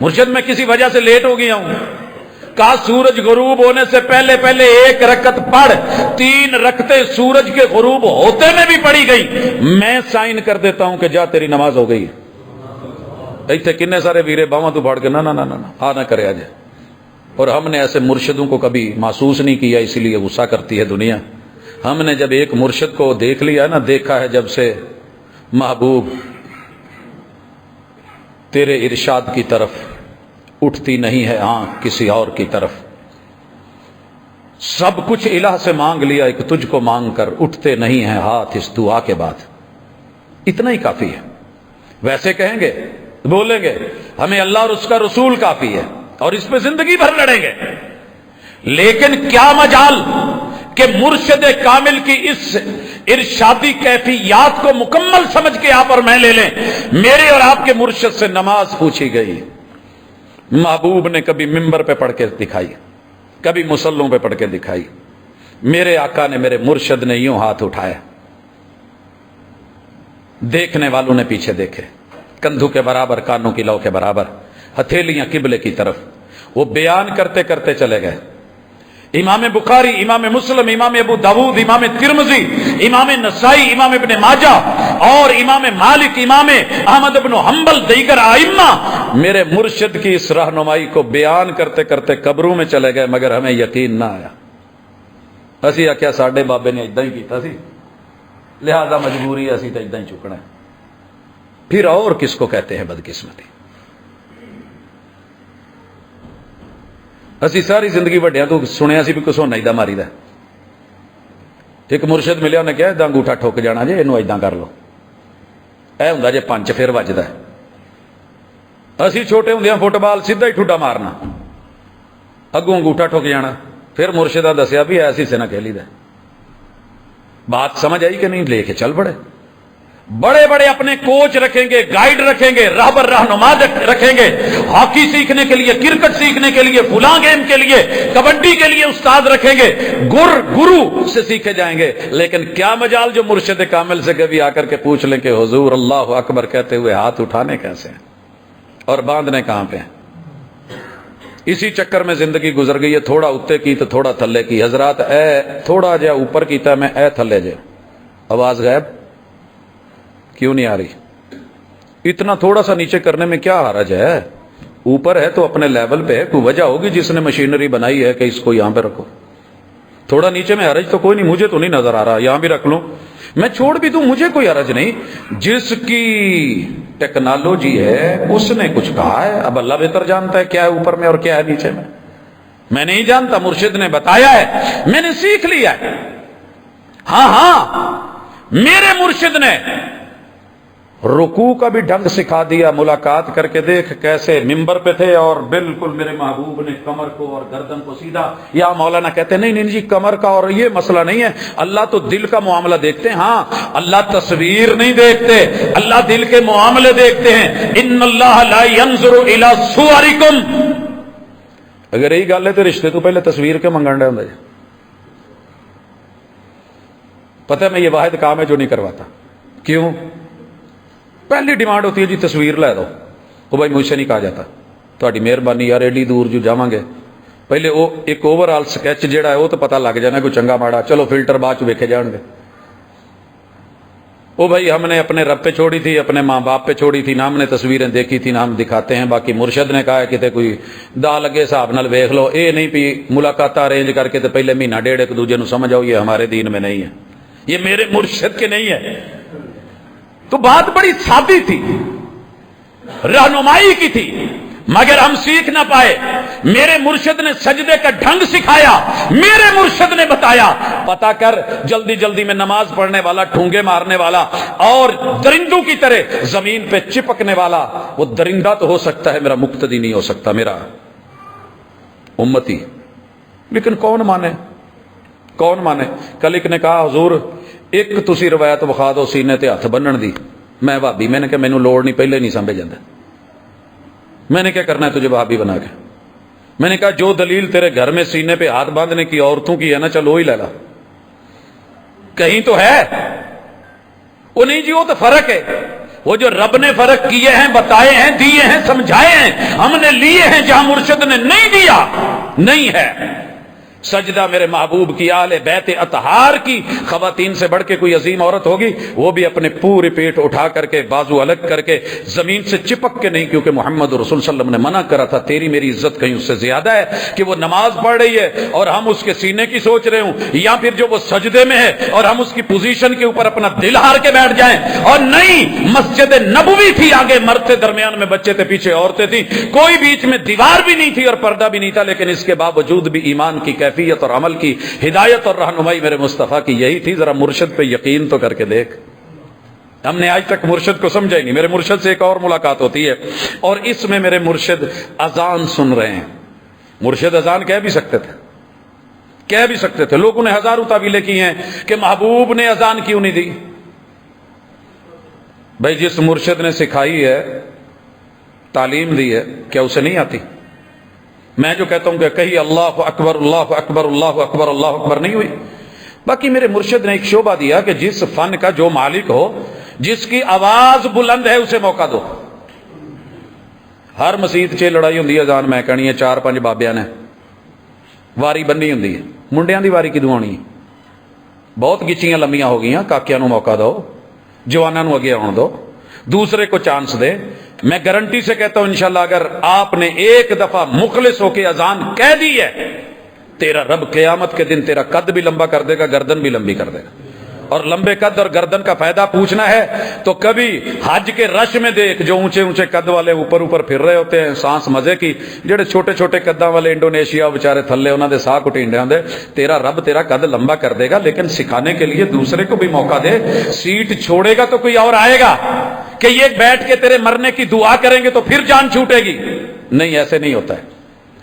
مرشد میں کسی وجہ سے لیٹ ہو گیا ہوں، کہا سورج غروب ہونے سے پہلے پہلے 1 رکعت پڑھ. 3 رکعتیں سورج کے غروب ہوتے میں بھی پڑھی گئی، میں سائن کر دیتا ہوں کہ جا تیری نماز ہو گئی. ایتھے کنے سارے ویرے باواں تو بھاڑ کے نا نا نا نا آ نہ کرے آج. اور ہم نے ایسے مرشدوں کو کبھی محسوس نہیں کیا، اسی لیے غصہ کرتی ہے دنیا. ہم نے جب ایک مرشد کو دیکھ لیا نا، دیکھا ہے جب سے محبوب تیرے ارشاد کی طرف اٹھتی نہیں ہے آنکھ کسی اور کی طرف. سب کچھ الہ سے مانگ لیا، ایک تجھ کو مانگ کر اٹھتے نہیں ہیں ہاتھ اس دعا کے بعد. اتنا ہی کافی ہے. ویسے کہیں گے، بولیں گے ہمیں اللہ اور اس کا رسول کافی ہے، اور اس پہ زندگی بھر لڑیں گے. لیکن کیا مجال کہ مرشد کامل کی اس ارشادی کیفیات کو مکمل سمجھ کے آپ اور میں لے لیں. میرے اور آپ کے مرشد سے نماز پوچھی گئی، محبوب نے کبھی ممبر پہ پڑھ کے دکھائی، کبھی مصلوں پہ پڑھ کے دکھائی. میرے آقا نے، میرے مرشد نے یوں ہاتھ اٹھایا، دیکھنے والوں نے پیچھے دیکھے، کندھوں کے برابر، کانوں کی لو کے برابر، ہتھیلیاں قبلے کی طرف. وہ بیان کرتے کرتے چلے گئے. امام بخاری، امام مسلم، امام ابو داود، امام ترمذی، امام نسائی، امام ابن ماجہ اور امام مالک، امام احمد بن حنبل، دیگر ائمہ میرے مرشد کی اس رہنمائی کو بیان کرتے کرتے قبروں میں چلے گئے، مگر ہمیں یقین نہ آیا. اسی آخیا ساڈے بابے نے اداں ہی کیتا سی، لہذا مجبوری ہے اسی تو اداں ہی چکنا ہے. پھر اور کس کو کہتے ہیں بدقسمتی؟ اسی ساری زندگی وڈیاں تو سنیا سی بھی کسونا ایدا ماری دا. ایک مرشد ملیا، انہیں کہا ایدا انگوٹھا ٹھک جانا جی، اینو ایدا کر لو، اے ہوندا جے 5 پھر وجدا. اسی چھوٹے ہوندیاں فٹ بال سیدھا ہی ٹھڈا مارنا، اگوں انگوٹھا ٹھک جانا. پھر مرشدہ دسیا بھی ایسی سے نہ کہہ لیدا. بات سمجھ آئی کہ نہیں؟ لے کے چل پڑے. بڑے بڑے اپنے کوچ رکھیں گے، گائیڈ رکھیں گے، راہبر رہنما رکھیں گے، ہاکی سیکھنے کے لیے، کرکٹ سیکھنے کے لیے، فلاں گیم کے لیے، کبڈی کے لیے استاد رکھیں گے، گرو سے سیکھے جائیں گے. لیکن کیا مجال جو مرشد کامل سے کبھی آ کر کے پوچھ لیں کہ حضور اللہ اکبر کہتے ہوئے ہاتھ اٹھانے کیسے ہیں اور باندھنے کہاں پہ ہیں؟ اسی چکر میں زندگی گزر گئی ہے. تھوڑا اتے کی تو تھوڑا تھلے کی. حضرات اے تھوڑا جا اوپر کیتا میں اے تھلے جے. آواز غائب کیوں نہیں آ رہی؟ اتنا تھوڑا سا نیچے کرنے میں کیا حرج ہے؟ اوپر ہے تو اپنے لیول پہ ہے. کوئی وجہ ہوگی جس نے مشینری بنائی ہے کہ اس کو یہاں پہ رکھو. تھوڑا نیچے میں حرج تو کوئی نہیں، مجھے تو نہیں نظر آ رہا. یہاں بھی رکھ لوں، میں چھوڑ بھی دوں، مجھے کوئی حرج نہیں. جس کی ٹیکنالوجی ہے اس نے کچھ کہا ہے. اب اللہ بہتر جانتا ہے کیا ہے اوپر میں اور کیا ہے نیچے میں. میں نہیں جانتا، مرشد نے بتایا ہے، میں نے سیکھ لیا ہے. ہاں میرے مرشد نے رکوع کا بھی ڈھنگ سکھا دیا، ملاقات کر کے دیکھ کیسے ممبر پہ تھے اور بالکل میرے محبوب نے کمر کو اور گردن کو سیدھا. یا مولانا کہتے نہیں نہیں جی کمر کا اور یہ مسئلہ نہیں ہے، اللہ تو دل کا معاملہ دیکھتے ہیں. ہاں اللہ تصویر نہیں دیکھتے، اللہ دل کے معاملے دیکھتے ہیں. ان اللہ لا ينظر الى صورکم. اگر یہی گل ہے تو رشتے تو پہلے تصویر کے منگن رہے ہوں. پتہ ہے میں یہ واحد کام ہے جو نہیں کرواتا. کیوں؟ پہلی ڈیمانڈ ہوتی ہے جی تصویر لے دو. وہ بھائی مجھ سے نہیں کہا جاتا تھوڑی مہربانی یار ایڈی دور جو جاواں گے پہلے وہ ایک اوور آل سکیچ جہا ہے وہ تو پتہ لگ جانا کوئی چنگا ماڑا، چلو فلٹر بعد چ ویکھے جان گے. وہ بھائی ہم نے اپنے رب پہ چھوڑی تھی، اپنے ماں باپ پہ چھوڑی تھی، نہ ہم نے تصویریں دیکھی تھی نہ ہم دکھاتے ہیں. باقی مرشد نے کہا ہے کتے کوئی دا لگے حساب نال ویکھ لو. اے نہیں پی ملاقات ارینج کر کے تو پہلے مہینہ ڈیڑھ ایک دوجے نو سمجھ آؤ یہ ہمارے دین میں نہیں ہے، یہ میرے مرشد کے نہیں ہے. تو بات بڑی سادی تھی، رہنمائی کی تھی، مگر ہم سیکھ نہ پائے. میرے مرشد نے سجدے کا ڈھنگ سکھایا، میرے مرشد نے بتایا پتا کر جلدی جلدی میں نماز پڑھنے والا، ٹھونگے مارنے والا اور درندوں کی طرح زمین پہ چپکنے والا وہ درندہ تو ہو سکتا ہے، میرا مقتدی نہیں ہو سکتا، میرا امتی. لیکن کون مانے، کون مانے. کل ایک نے کہا حضور ایک تسی روایت وکھا دو سینے تے ہاتھ بنن دی. میں بھابی، میں نے کہا مینوں لوڑ نہیں، پہلے نہیں سمجھ جاندے. میں نے کیا کرنا ہے تجھے بھابی بنا کے. میں نے کہا جو دلیل تیرے گھر میں سینے پہ ہاتھ باندھنے کی عورتوں کی ہے نا چلو وہی لے لا. کہیں تو ہے وہ نہیں جی، وہ تو فرق ہے. وہ جو رب نے فرق کیے ہیں، بتائے ہیں، دیے ہیں، سمجھائے ہیں، ہم نے لیے ہیں جہاں مرشد نے نہیں دیا نہیں ہے. سجدہ میرے محبوب کی آل بیت اطہار کی خواتین سے بڑھ کے کوئی عظیم عورت ہوگی، وہ بھی اپنے پورے پیٹ اٹھا کر کے بازو الگ کر کے زمین سے چپک کے نہیں، کیونکہ محمد رسول صلی اللہ علیہ وسلم نے منع کرا تھا تیری میری عزت کہیں اس سے زیادہ ہے کہ وہ نماز پڑھ رہی ہے اور ہم اس کے سینے کی سوچ رہے ہوں، یا پھر جو وہ سجدے میں ہے اور ہم اس کی پوزیشن کے اوپر اپنا دل ہار کے بیٹھ جائیں. اور نہیں، مسجد نبوی تھی، آگے مرد تھے، درمیان میں بچے تھے، پیچھے عورتیں تھیں، کوئی بیچ میں دیوار بھی نہیں تھی اور پردہ بھی نہیں تھا. لیکن اس کے باوجود بھی ایمان کی کیفیت اور عمل کی ہدایت اور رہنمائی میرے مصطفیٰ کی یہی تھی. ذرا مرشد پہ یقین تو کر کے دیکھ. ہم نے آج تک مرشد کو سمجھا ہی نہیں. میرے مرشد سے ایک اور ملاقات ہوتی ہے اور اس میں میرے مرشد اذان سن رہے ہیں. مرشد اذان کہہ بھی سکتے تھے، کہہ بھی سکتے تھے. لوگوں نے ہزاروں تعویلیں کی ہیں کہ محبوب نے اذان کیوں نہیں دی. بھائی جس مرشد نے سکھائی ہے، تعلیم دی ہے، کیا اسے نہیں آتی؟ میں جو کہتا ہوں کہ کہیں اللہ اکبر اللہ اکبر اللہ اکبر اللہ اکبر نہیں ہوئی. باقی میرے مرشد نے ایک شعبہ دیا کہ جس فن کا جو مالک ہو، جس کی آواز بلند ہے اسے موقع دو. ہر مسجد 'چ لڑائی ہوندی ہے اذان میں کہنی ہے 4-5 بابیاں نے واری بننی ہوندی ہے. منڈیاں دی واری کدوں آنی؟ بہت گچیاں لمیاں ہو گئیاں. کاکیاں نو موقع دو، جواناں نو اگے آن دو، دوسرے کو چانس دے. میں گارنٹی سے کہتا ہوں انشاءاللہ اگر آپ نے ایک دفعہ مخلص ہو کے اذان کہہ دی ہے، تیرا رب قیامت کے دن تیرا قد بھی لمبا کر دے گا، گردن بھی لمبی کر دے گا. اور لمبے قد اور گردن کا فائدہ پوچھنا ہے تو کبھی حج کے رش میں دیکھ جو اونچے اونچے قد والے اوپر اوپر پھر رہے ہوتے ہیں سانس مزے کی، جڑے چھوٹے چھوٹے قداں والے انڈونیشیا بچارے تھلے انہاں دے ساہ کٹینڈے ہوندے. تیرا رب تیرا قد لمبا کر دے گا، لیکن سکھانے کے لیے دوسرے کو بھی موقع دے. سیٹ چھوڑے گا تو کوئی اور آئے گا کہ یہ بیٹھ کے تیرے مرنے کی دعا کریں گے تو پھر جان چھوٹے گی. نہیں، ایسے نہیں ہوتا ہے.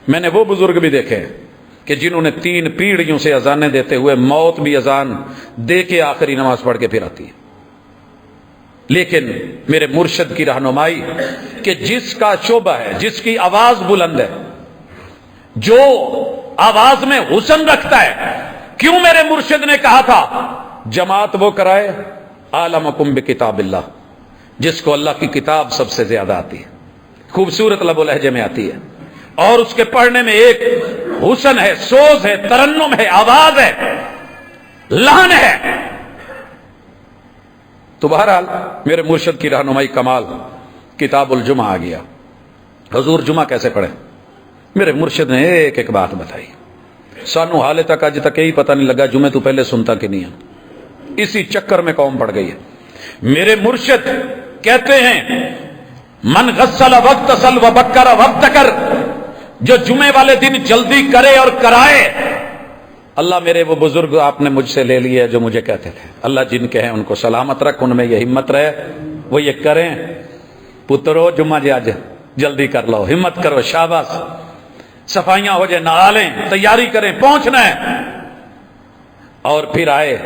میں نے وہ بزرگ بھی دیکھے ہیں کہ جنہوں نے 3 پیڑھیوں سے اذانیں دیتے ہوئے موت بھی اذان دے کے آخری نماز پڑھ کے پھر آتی ہے. لیکن میرے مرشد کی رہنمائی کہ جس کا شعبہ ہے، جس کی آواز بلند ہے، جو آواز میں حسن رکھتا ہے. کیوں میرے مرشد نے کہا تھا جماعت وہ کرائے عالمکم بکتاب اللہ، جس کو اللہ کی کتاب سب سے زیادہ آتی ہے، خوبصورت لب و لہجے میں آتی ہے، اور اس کے پڑھنے میں ایک حسن ہے، سوز ہے، ترنم ہے، آواز ہے، لحن ہے. تو بہرحال میرے مرشد کی رہنمائی کمال. کتاب الجمعہ آ گیا. حضور جمعہ کیسے پڑھیں؟ میرے مرشد نے ایک ایک بات بتائی. سانو حال تک اج تک یہی پتہ نہیں لگا جمعے تو پہلے سنتا کہ نہیں ہے. اسی چکر میں قوم پڑ گئی ہے. میرے مرشد کہتے ہیں من غسل واغتسل وبکر وابتکر، جو جمعے والے دن جلدی کرے اور کرائے. اللہ میرے وہ بزرگ آپ نے مجھ سے لے لیے جو مجھے کہتے تھے، اللہ جن کے ہیں ان کو سلامت رکھ، ان میں یہ ہمت رہے، وہ یہ کریں پترو جمعہ جی آج جلدی کر لو، ہمت کرو، شاباش، صفائیاں ہو جائے، نہا لیں، تیاری کریں، پہنچنا ہے۔ اور پھر آئے،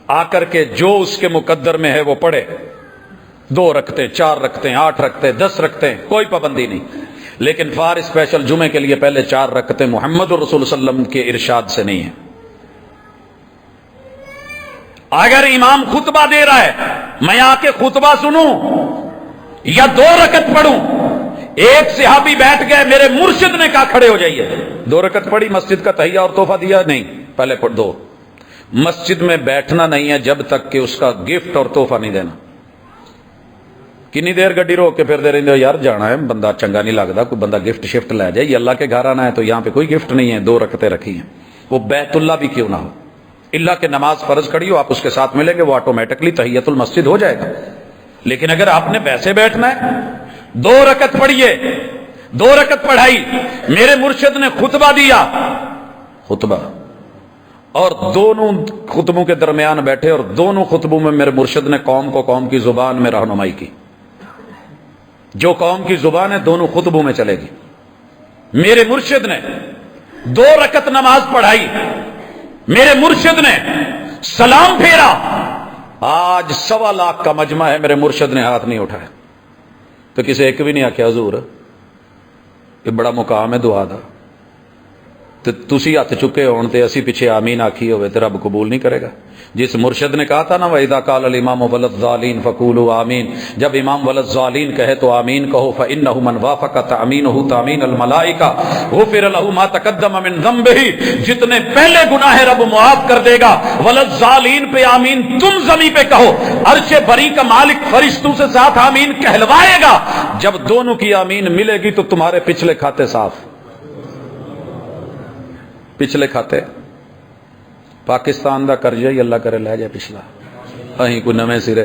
آ کر کے جو اس کے مقدر میں ہے وہ پڑھے، 2 رکھتے، 4 رکھتے، 8 رکھتے، 10 رکھتے، کوئی پابندی نہیں، لیکن فار اسپیشل جمعے کے لیے پہلے 4 رکھتے محمد رسول صلی اللہ علیہ وسلم کے ارشاد سے نہیں ہے۔ اگر امام خطبہ دے رہا ہے، میں آ کے خطبہ سنوں یا 2 رکعت پڑھوں؟ ایک صحابی بیٹھ گئے، میرے مرشد نے کہا کھڑے ہو جائیے، 2 رکعت پڑھی، مسجد کا تحیہ اور تحفہ دیا، نہیں، پہلے پڑھ دو۔ مسجد میں بیٹھنا نہیں ہے جب تک کہ اس کا گفٹ اور تحفہ نہیں دینا۔ کنی دیر گڈی روک کے پھر دے رہے یار جانا ہے، بندہ چنگا نہیں لگتا، کوئی بندہ گفٹ شفٹ لے جائے، یہ اللہ کے گھر آنا ہے تو یہاں پہ کوئی گفٹ نہیں ہے، 2 رکعتیں رکھی ہیں، وہ بیت اللہ بھی کیوں نہ ہو، اللہ کے نماز فرض کھڑی ہو، آپ اس کے ساتھ ملیں گے، وہ آٹومیٹکلی تحیۃ المسجد ہو جائے گا۔ لیکن اگر آپ نے ویسے بیٹھنا ہے، 2 رکعت پڑھیے، 2 رکعت پڑھائی، میرے مرشد نے خطبہ دیا، خطبہ، اور دونوں خطبوں کے درمیان بیٹھے، اور دونوں خطبوں میں میرے مرشد نے قوم کو قوم کی زبان میں رہنمائی کی، جو قوم کی زبان ہے دونوں خطبوں میں چلے گی۔ میرے مرشد نے 2 رکعت نماز پڑھائی، میرے مرشد نے سلام پھیرا، آج 1.25 لاکھ کا مجمع ہے، میرے مرشد نے ہاتھ نہیں اٹھایا، تو کسی ایک بھی نہیں آکھیا حضور یہ بڑا مقام ہے دعا دا، تو تسی ہاتھ چکے ہون تے اسی پیچھے آمین آکھی ہوئے تے رب قبول نہیں کرے گا۔ جس مرشد نے کہا تھا نا وَإِذَا قَالَ الْإِمَامُ وَلَلضَّالِينَ فَقُولُوا آمین، جب امام وَلَلضَّالِينَ کہے تو آمین کہو، فَإِنَّهُ مَنْ وَافَقَ تَأْمِينُهُ تَأْمِينَ الْمَلَائِكَةِ غُفِرَ لَهُ مَا تَقَدَّمَ مِنْ ذَنبِهِ، جتنے پہلے گناہ ہے رب معاف کر دے گا۔ وَلَلضَّالِينَ پہ آمین تم زمین پہ کہو، عرش بری کا مالک فرشتوں سے ساتھ آمین کہلوائے گا، جب دونوں کی آمین ملے گی تو تمہارے پچھلے کھاتے صاف، پچھلے کھاتے پاکستان دا کرجا ہی اللہ کرے لے جائے پچھلا، اہیں کوئی نویں سرے،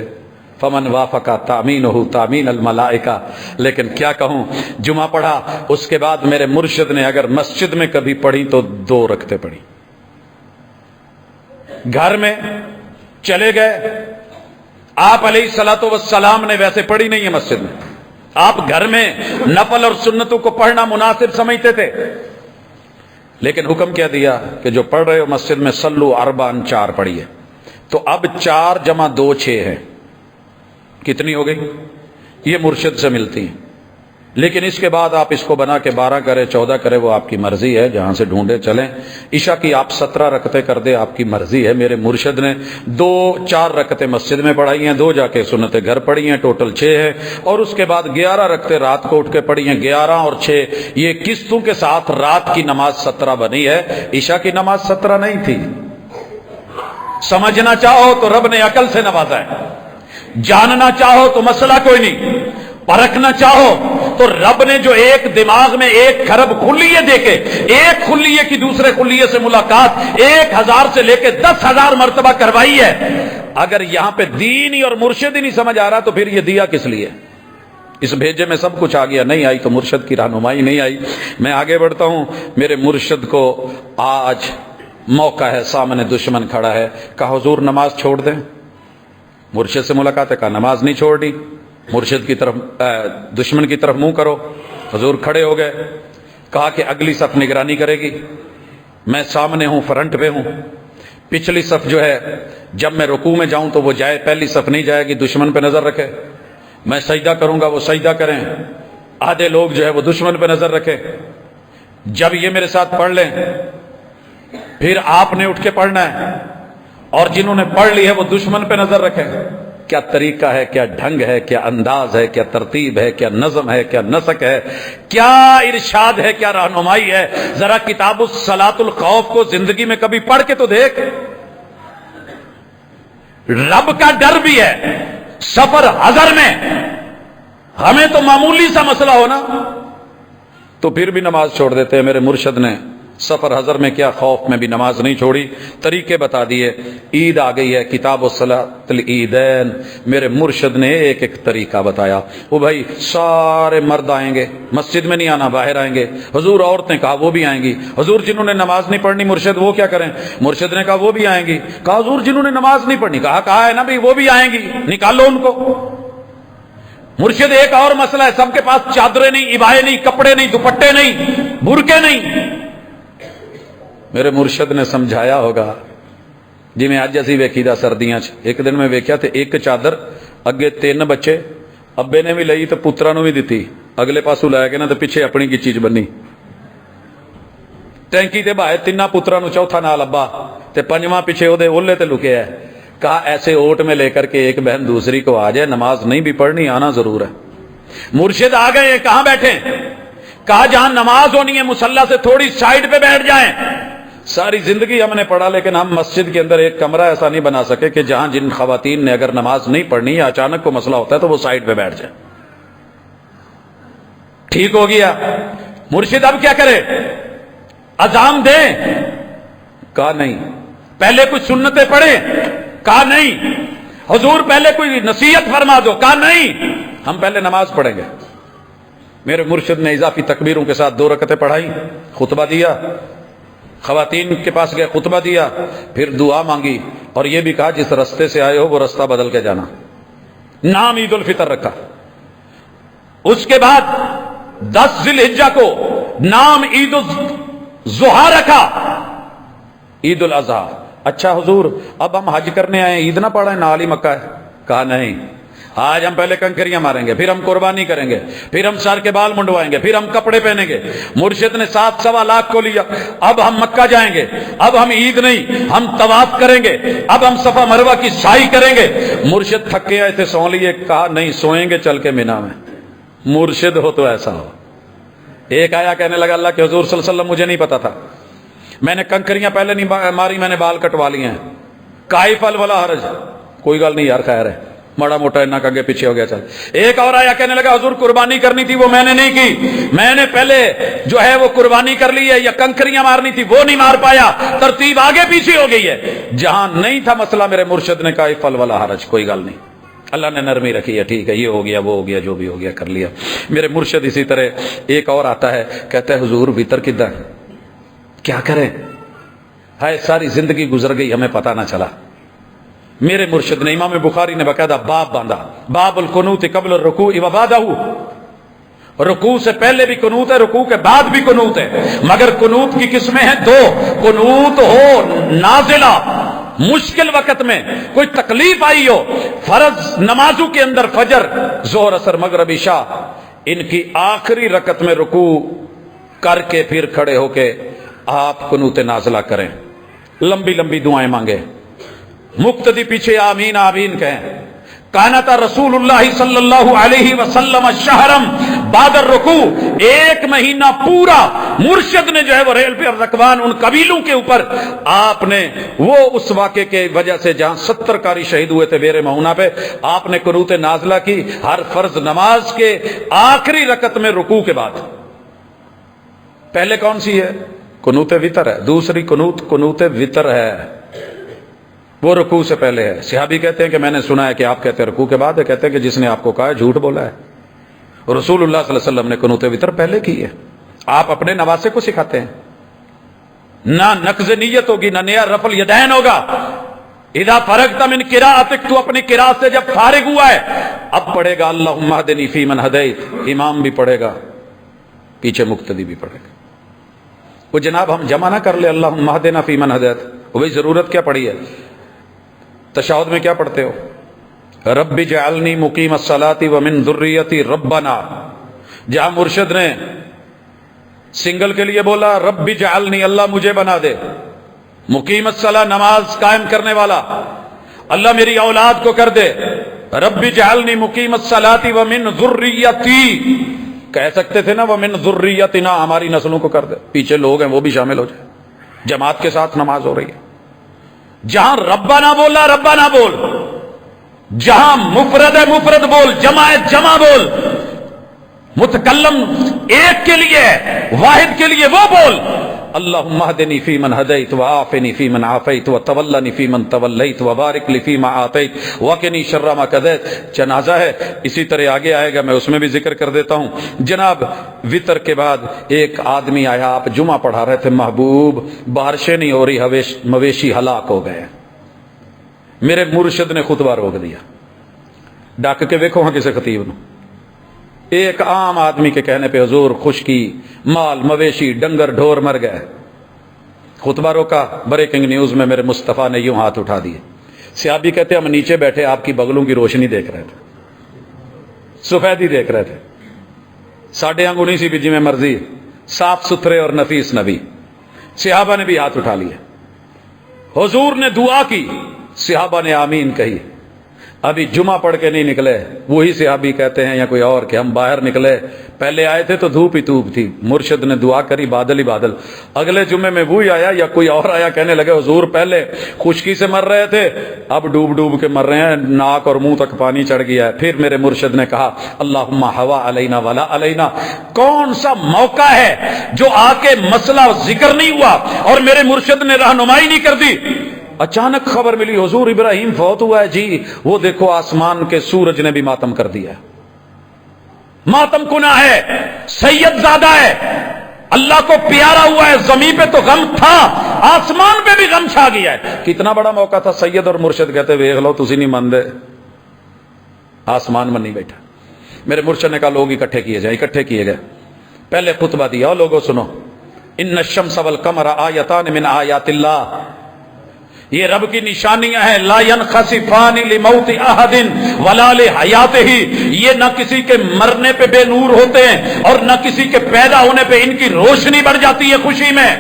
فمن وافق تامینہ تامین الملائکہ۔ لیکن کیا کہوں، جمعہ پڑھا، اس کے بعد میرے مرشد نے اگر مسجد میں کبھی پڑھی تو 2 رکعتیں پڑھی، گھر میں چلے گئے، آپ علیہ الصلوۃ والسلام نے ویسے پڑھی نہیں ہے مسجد میں، آپ گھر میں نفل اور سنتوں کو پڑھنا مناسب سمجھتے تھے، لیکن حکم کیا دیا کہ جو پڑھ رہے ہو مسجد میں صلو 4 4 پڑھیے، تو اب 4 + 2 6 ہے، کتنی ہو گئی؟ یہ مرشد سے ملتی ہیں، لیکن اس کے بعد آپ اس کو بنا کے 12 کرے 14 کرے وہ آپ کی مرضی ہے، جہاں سے ڈھونڈے چلیں۔ عشاء کی آپ 17 رکعتیں کر دے، آپ کی مرضی ہے۔ میرے مرشد نے 4 رکعتیں مسجد میں پڑھائی ہیں، 2 جا کے سنتیں گھر پڑھی ہیں، ٹوٹل 6 ہے، اور اس کے بعد 11 رکعتیں رات کو اٹھ کے پڑھی ہیں، 11 اور 6 یہ قسطوں کے ساتھ رات کی نماز 17 بنی ہے، عشاء کی نماز 17 نہیں تھی۔ سمجھنا چاہو تو رب نے عقل سے نوازا ہے، جاننا چاہو تو مسئلہ کوئی نہیں، پرکھنا چاہو تو رب نے جو ایک دماغ میں 1 کھرب خلیے دے کے، ایک خلیے کی دوسرے خلیے سے ملاقات 1000 سے لے کے 10,000 مرتبہ کروائی ہے، اگر یہاں پہ دین ہی اور مرشد ہی نہیں سمجھ آ رہا تو پھر یہ دیا کس لیے؟ اس بھیجے میں سب کچھ آ گیا، نہیں آئی تو مرشد کی رہنمائی نہیں آئی۔ میں آگے بڑھتا ہوں، میرے مرشد کو آج موقع ہے، سامنے دشمن کھڑا ہے، کہا حضور نماز چھوڑ دیں، مرشد سے ملاقات ہے، کہا نماز نہیں چھوڑنی، مرشد کی طرف دشمن کی طرف منہ کرو، حضور کھڑے ہو گئے، کہا کہ اگلی صف نگرانی کرے گی، میں سامنے ہوں، فرنٹ پہ ہوں، پچھلی صف جو ہے جب میں رکوع میں جاؤں تو وہ جائے، پہلی صف نہیں جائے گی، دشمن پہ نظر رکھے، میں سجدہ کروں گا وہ سجدہ کریں، آدھے لوگ جو ہے وہ دشمن پہ نظر رکھے، جب یہ میرے ساتھ پڑھ لیں پھر آپ نے اٹھ کے پڑھنا ہے، اور جنہوں نے پڑھ لی ہے وہ دشمن پہ نظر رکھیں۔ کیا طریقہ ہے، کیا ڈھنگ ہے، کیا انداز ہے، کیا ترتیب ہے، کیا نظم ہے، کیا نسق ہے، کیا ارشاد ہے، کیا رہنمائی ہے، ذرا کتاب الصلاۃ الخوف کو زندگی میں کبھی پڑھ کے تو دیکھ۔ رب کا ڈر بھی ہے سفر حضر میں، ہمیں تو معمولی سا مسئلہ ہونا تو پھر بھی نماز چھوڑ دیتے ہیں، میرے مرشد نے سفر حضر میں کیا، خوف میں بھی نماز نہیں چھوڑی، طریقے بتا دیے۔ عید آ گئی ہے، کتاب الصلاۃ العیدین، میرے مرشد نے ایک ایک طریقہ بتایا۔ وہ بھائی سارے مرد آئیں گے، مسجد میں نہیں آنا، باہر آئیں گے۔ حضور عورتیں، کہا وہ بھی آئیں گی۔ حضور جنہوں نے نماز نہیں پڑھنی مرشد وہ کیا کریں؟ مرشد نے کہا وہ بھی آئیں گی۔ کہا حضور جنہوں نے نماز نہیں پڑھنی، کہا ہے نا بھائی وہ بھی آئیں گی، نکالو ان کو۔ مرشد ایک اور مسئلہ ہے، سب کے پاس چادریں نہیں، عبائے نہیں، کپڑے نہیں، دوپٹے نہیں، برقعے نہیں۔ میرے مرشد نے سمجھایا ہوگا جی میں اج اسی ویکھی دا سردیاں چ ایک دن میں ویکھیا تے ایک چادر اگے 3 بچے ابے نے بھی لئی تے پتراں نوں بھی دتی، اگلے پاسوں لے کے نا تے پیچھے اپنی کی چیز بنی، ٹینکی تے بہائے 3 پتراں نوں، چوتھا نال ابا تے 5واں پیچھے او دے اولے تے لکیا ہے۔ کہا ایسے اوٹ میں لے کر کے ایک بہن دوسری کو آ جائے، نماز نہیں بھی پڑھنی، آنا ضرور ہے۔ مرشد آ گئے، کہاں بیٹھے؟ کہا جہاں نماز ہونی ہے مصلی سے تھوڑی سائڈ پہ بیٹھ جائیں۔ ساری زندگی ہم نے پڑھا لیکن ہم مسجد کے اندر ایک کمرہ ایسا نہیں بنا سکے کہ جہاں جن خواتین نے اگر نماز نہیں پڑھنی یا اچانک کو مسئلہ ہوتا ہے تو وہ سائڈ پہ بیٹھ جائیں۔ ٹھیک ہو گیا۔ مرشد اب کیا کرے؟ اذان دیں؟ کہا نہیں۔ پہلے کچھ سنتیں پڑھیں؟ کہا نہیں۔ حضور پہلے کوئی نصیحت فرما دو؟ کہا نہیں، ہم پہلے نماز پڑھیں گے۔ میرے مرشد نے اضافی تکبیروں کے ساتھ 2 رکعتیں پڑھائی، خطبہ دیا، خواتین کے پاس گئے، خطبہ دیا، پھر دعا مانگی اور یہ بھی کہا جس رستے سے آئے ہو وہ رستہ بدل کے جانا۔ نام عید الفطر رکھا۔ اس کے بعد 10 ذی الحجہ کو نام عید الضحیٰ رکھا، عید الاضحیٰ۔ اچھا حضور اب ہم حج کرنے آئے، عید نہ پڑھیں، نال ہی مکہ ہے؟ کہا نہیں، آج ہم پہلے کنکریاں ماریں گے، پھر ہم قربانی کریں گے، پھر ہم سر کے بال منڈوائیں گے، پھر ہم کپڑے پہنیں گے۔ مرشد نے 7.25 لاکھ کو لیا، اب ہم مکہ جائیں گے، اب ہم عید نہیں، ہم طواف کریں گے، اب ہم صفا مروہ کی سعی کریں گے۔ مرشد تھکے آئے تھے، سو لیے، کہا نہیں، سوئیں گے چل کے مینا میں۔ مرشد ہو تو ایسا ہو۔ ایک آیا کہنے لگا اللہ کے حضور صلی اللہ علیہ وسلم مجھے نہیں پتا تھا، میں نے کنکریاں پہلے نہیں ماری، میں نے بال کٹوا لیے ہیں۔ کائف ولا حرج، کوئی گل نہیں یار، خیر ہے، مڑا موٹا اتنا آگے پیچھے ہو گیا چل۔ ایک اور آیا کہنے لگا حضور قربانی کرنی تھی وہ میں نے نہیں کی، میں نے پہلے جو ہے وہ قربانی کر لی ہے، یا کنکریاں مارنی تھی وہ نہیں مار پایا، ترتیب آگے پیچھے ہو گئی ہے۔ جہاں نہیں تھا مسئلہ میرے مرشد نے کہا فل ولا حرج، کوئی گل نہیں، اللہ نے نرمی رکھی ہے، ٹھیک ہے، یہ ہو گیا وہ ہو گیا، جو بھی ہو گیا کر لیا۔ میرے مرشد اسی طرح ایک اور آتا ہے، کہتا ہے حضور وتر کدھر، کیا کریں، ہے ساری زندگی گزر گئی ہمیں پتہ نہ چلا۔ میرے مرشد نے، امام بخاری نے باقاعدہ باب باندھا، باب القنوت قبل الرکوع و بعدہ، رکوع سے پہلے بھی قنوت ہے، رکوع کے بعد بھی قنوت ہے، مگر قنوت کی قسمیں ہیں 2۔ قنوت ہو نازلہ، مشکل وقت میں کوئی تکلیف آئی ہو، فرض نمازوں کے اندر فجر، ظہر، عصر، مغرب، عشاء، ان کی آخری رکعت میں رکوع کر کے پھر کھڑے ہو کے آپ قنوت نازلہ کریں، لمبی لمبی دعائیں مانگیں، مقتدی پیچھے آمین آمین کہیں۔ کانت رسول اللہ صلی اللہ علیہ وسلم شہرم بعد الرکوع، 1 مہینہ پورا مرشد نے جو ہے وہ ریل پہ رکبان ان قبیلوں کے اوپر، آپ نے وہ اس واقعے کے وجہ سے جہاں 70 قاری شہید ہوئے تھے بیر معونہ پہ، آپ نے قنوت نازلہ کی ہر فرض نماز کے آخری رکعت میں رکوع کے بعد۔ پہلے کون سی ہے؟ قنوت وتر ہے، دوسری قنوت وتر ہے، وہ رکوع سے پہلے ہے۔ صحابی کہتے ہیں کہ میں نے سنا ہے کہ آپ کہتے ہیں رکوع کے بعد ہے، کہتے ہیں کہ جس نے آپ کو کہا ہے جھوٹ بولا ہے۔ رسول اللہ صلی اللہ علیہ وسلم نے قنوت وتر پہلے کی ہے، آپ اپنے نواسے کو سکھاتے ہیں۔ نہ نقض نیت ہوگی، نہ نیا رفع الیدین ہوگا۔ اذا فرغت من قراءتک، تو اپنی قراءت سے جب فارغ ہوا ہے اب پڑھے گا اللہم اہدنی فیمن ہدیت، امام بھی پڑھے گا، پیچھے مقتدی بھی پڑھے گا۔ وہ جناب ہم جمع نہ کر لے اللہم اہدنا فیمن ہدیت، وہی ضرورت کیا پڑی ہے؟ تشہد میں کیا پڑھتے ہو؟ رب جعلنی مقیم الصلاۃ ومن ذریتی ربنا، جہاں مرشد نے سنگل کے لیے بولا رب جعلنی، اللہ مجھے بنا دے، مقیم الصلاۃ نماز قائم کرنے والا، اللہ میری اولاد کو کر دے، رب جعلنی مقیم الصلاۃ ومن ذریتی، کہہ سکتے تھے نا ومن ذریتنا، ہماری نسلوں کو کر دے، پیچھے لوگ ہیں وہ بھی شامل ہو جائے، جماعت کے ساتھ نماز ہو رہی ہے۔ جہاں ربنا بولا ربنا بول، جہاں مفرد ہے مفرد بول، جمع ہے جمع بول، متکلم ایک کے لیے واحد کے لیے وہ بول، اللہم اہدنی فیمن ہدیت وعافنی فیمن عافیت وتولنی فیمن تولیت وبارک لی فیما آتیت وقنی شر ما قضیت۔ جنازہ ہے، اسی طرح آگے آئے گا، میں اس میں بھی ذکر کر دیتا ہوں۔ جناب وطر کے بعد ایک آدمی آیا، آپ جمعہ پڑھا رہے تھے، محبوب بارشیں نہیں ہو رہی، مویشی ہلاک ہو گئے، میرے مرشد نے خطبہ روک دیا، ڈاک کے ویکھو ہاں کسی خطیب نو، ایک عام آدمی کے کہنے پہ حضور خشکی، مال مویشی ڈنگر ڈھور مر گئے. خطبہ روکا، بریکنگ نیوز میں میرے مصطفیٰ نے یوں ہاتھ اٹھا دیے. صحابی کہتے ہم نیچے بیٹھے آپ کی بغلوں کی روشنی دیکھ رہے تھے، سفیدی دیکھ رہے تھے. ساڈے انگونی سی بھی جی میں مرضی، صاف ستھرے اور نفیس نبی. صحابہ نے بھی ہاتھ اٹھا لیے. حضور نے دعا کی، صحابہ نے آمین کہی. ابھی جمعہ پڑھ کے نہیں نکلے، وہی صحابی کہتے ہیں یا کوئی اور کہ ہم باہر نکلے، پہلے آئے تھے تو دھوپ ہی دھوپ تھی، مرشد نے دعا کری بادل ہی بادل. اگلے جمعے میں وہی آیا یا کوئی اور آیا، کہنے لگے حضور پہلے خشکی سے مر رہے تھے، اب ڈوب ڈوب کے مر رہے ہیں، ناک اور منہ تک پانی چڑھ گیا ہے. پھر میرے مرشد نے کہا اللہم ہوا علینا ولا علینا. کون سا موقع ہے جو آ کے مسئلہ ذکر نہیں ہوا اور میرے مرشد نے رہنمائی نہیں کر دی. اچانک خبر ملی حضور ابراہیم فوت ہوا ہے جی. وہ دیکھو آسمان کے سورج نے بھی ماتم کر دیا. ماتم کنا ہے، سید زادہ ہے، اللہ کو پیارا ہوا ہے. زمین پہ تو غم تھا، آسمان پہ بھی غم چھا گیا ہے. کتنا بڑا موقع تھا. سید اور مرشد کہتے ویکھ لو تسی نہیں ماندے، آسمان میں نہیں بیٹھا. میرے مرشد نے کہا لوگ اکٹھے کیے جائیں. اکٹھے کیے گئے. پہلے خطبہ دیا، لوگوں سنو، ان الشمس والقمر آیتان من آیات اللہ، یہ رب کی نشانیاں ہیں. لا ينخسفان لموت احد ولا لحیاتہ، یہ نہ کسی کے مرنے پہ بے نور ہوتے ہیں اور نہ کسی کے پیدا ہونے پہ ان کی روشنی بڑھ جاتی ہے خوشی میں.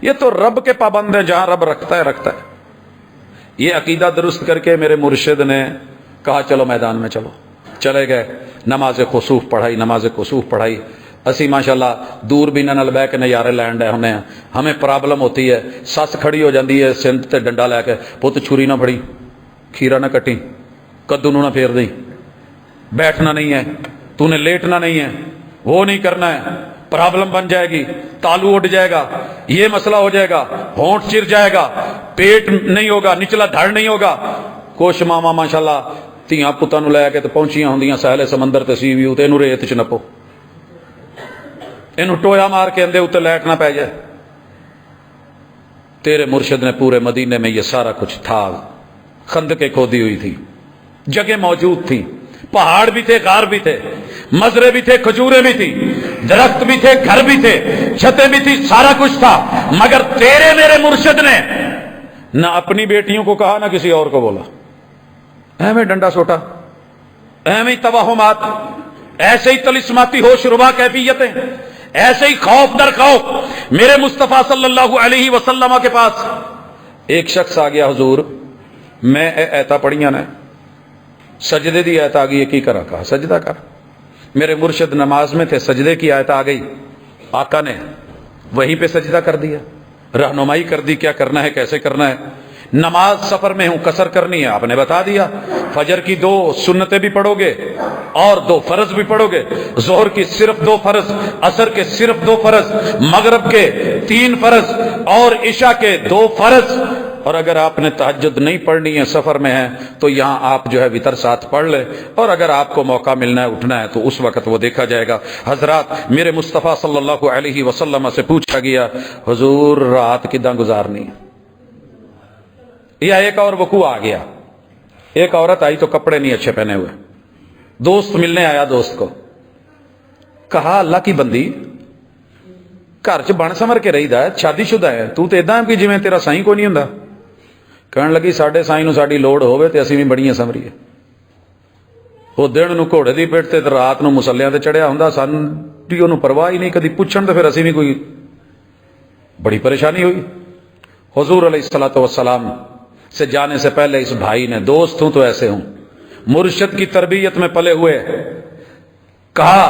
یہ تو رب کے پابند ہیں، جہاں رب رکھتا ہے رکھتا ہے. یہ عقیدہ درست کر کے میرے مرشد نے کہا چلو میدان میں چلو. چلے گئے. نماز خسوف پڑھائی، نماز خسوف پڑھائی. اسی ماشاءاللہ دور بھی نل بہ کے نظارے لین ڈے ہونے. ہمیں پرابلم ہوتی ہے، سس کھڑی ہو جاتی ہے سنت تے ڈنڈا لے کے، پت چھری نہ پھڑی، کھیرا نہ کٹی، کدو نہ پھیر دیں، بیٹھنا نہیں ہے، تو نے لیٹنا نہیں ہے، وہ نہیں کرنا ہے، پرابلم بن جائے گی، تالو اٹھ جائے گا، یہ مسئلہ ہو جائے گا، ہونٹ چر جائے گا، پیٹ نہیں ہوگا، نچلا دھڑ نہیں ہوگا. کچھ ماما ماشاءاللہ تیاں پتاں نو لے کے تے پہنچیاں ہوندیاں ساحل سمندر تے سی ویو تے اینو ریت چ نپو، اینو ٹویا مار کے اندے اتنے لیٹ نہ پی جائے. تیرے مرشد نے پورے مدینے میں یہ سارا کچھ تھا. خندقیں کھودی ہوئی تھی، جگہ موجود تھی، پہاڑ بھی تھے، غار بھی تھے، مزرے بھی تھے، کھجوریں بھی تھی، درخت بھی تھے، گھر بھی تھے، چھتیں بھی تھی، سارا کچھ تھا. مگر تیرے میرے مرشد نے نہ اپنی بیٹیوں کو کہا نہ کسی اور کو بولا. ایویں ڈنڈا سوٹا، ایویں توہمات، ایسے ہی طلسماتی ہوش ربا کیفیتیں، ایسے ہی خوف در خوف. میرے مصطفیٰ صلی اللہ علیہ وسلم کے پاس ایک شخص آ گیا. حضور میں ایتا پڑھیاں نے، سجدے دی آیت آ گئی، کی کرا؟ کہا سجدہ کر. میرے مرشد نماز میں تھے، سجدے کی آیت آ گئی، آقا نے وہیں پہ سجدہ کر دیا، رہنمائی کر دی کیا کرنا ہے، کیسے کرنا ہے. نماز سفر میں ہوں، قصر کرنی ہے، آپ نے بتا دیا. فجر کی 2 سنتیں بھی پڑھو گے اور 2 فرض بھی پڑھو گے. ظہر کی صرف 2 فرض، عصر کے صرف 2 فرض، مغرب کے 3 فرض اور عشاء کے 2 فرض. اور اگر آپ نے تہجد نہیں پڑھنی ہے، سفر میں ہے، تو یہاں آپ جو ہے وتر ساتھ پڑھ لے، اور اگر آپ کو موقع ملنا ہے اٹھنا ہے تو اس وقت وہ دیکھا جائے گا. حضرات میرے مصطفیٰ صلی اللہ علیہ وسلم سے پوچھا گیا حضور رات کداں گزارنی؟ یا ایک اور وقوع آ گیا. ایک عورت آئی تو کپڑے نہیں اچھے پہنے ہوئے، دوست ملنے آیا، دوست کو کہا اللہ کی بندی گھر چ بن سمر کے رہی دا ہے، شادی شدہ ہے، تو تے اداں کہ جویں تیرا سائیں کوئی نہیں ہوندا. کہن لگی ساڈے سائیں نو ساڈی لوڑ ہوے تے اسی بھی بڑیاں سمریے. وہ دن نو گھوڑے دی پیٹ تے رات نو مسلیاں تے چڑھیا ہوندا، سن دی اونوں پرواہ ہی نہیں، کدی پوچھن تے پھر اسی بھی کوئی بڑی پریشانی ہوئی. حضور علیہ الصلوۃ والسلام سے جانے سے پہلے اس بھائی نے، دوست ہوں تو ایسے ہوں، مرشد کی تربیت میں پلے ہوئے، کہا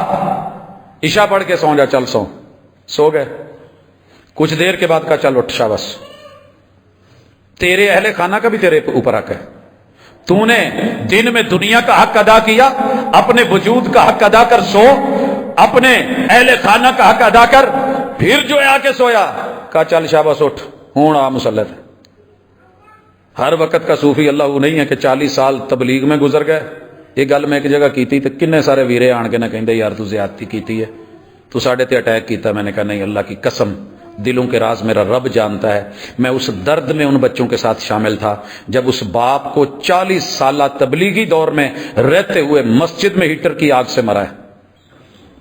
عشاء پڑھ کے سو جا، چل سو گئے. کچھ دیر کے بعد کہا چل اٹھ شاباش، تیرے اہل خانہ کا بھی تیرے اوپر حق ہے. تو نے دن میں دنیا کا حق ادا کیا، اپنے وجود کا حق ادا کر سو، اپنے اہل خانہ کا حق ادا کر. پھر جو ہے آ کے سویا، کہا چل شاباش اٹھ ہوں آ مسلط. ہر وقت کا صوفی اللہ وہ نہیں ہے کہ 40 سال تبلیغ میں گزر گئے. یہ گل میں ایک جگہ کیتی تو کنے سارے ویرے آن کے نہ کہندے یار تو زیادتی کیتی ہے، تو ساڈے تے اٹیک کیتا. میں نے کہا نہیں، اللہ کی قسم دلوں کے راز میرا رب جانتا ہے. میں اس درد میں ان بچوں کے ساتھ شامل تھا جب اس باپ کو 40 سالہ تبلیغی دور میں رہتے ہوئے مسجد میں ہیٹر کی آگ سے مرا ہے.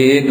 1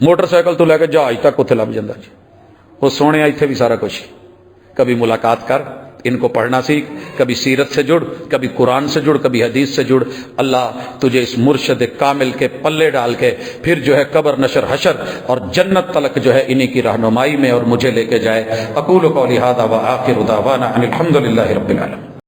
موٹر سائیکل تو لے کے جہاز تک اتنے لب جاتا جی. وہ سونے اتنے بھی سارا کچھ. کبھی ملاقات کر، ان کو پڑھنا سیکھ، کبھی سیرت سے جڑ، کبھی قرآن سے جڑ، کبھی حدیث سے جڑ. اللہ تجھے اس مرشد کامل کے پلے ڈال کے پھر جو ہے قبر نشر حشر اور جنت تلک جو ہے انہی کی رہنمائی میں اور مجھے لے کے جائے. اقول قولی ھذا وآخر دعوانا ان الحمد للہ رب العالمین.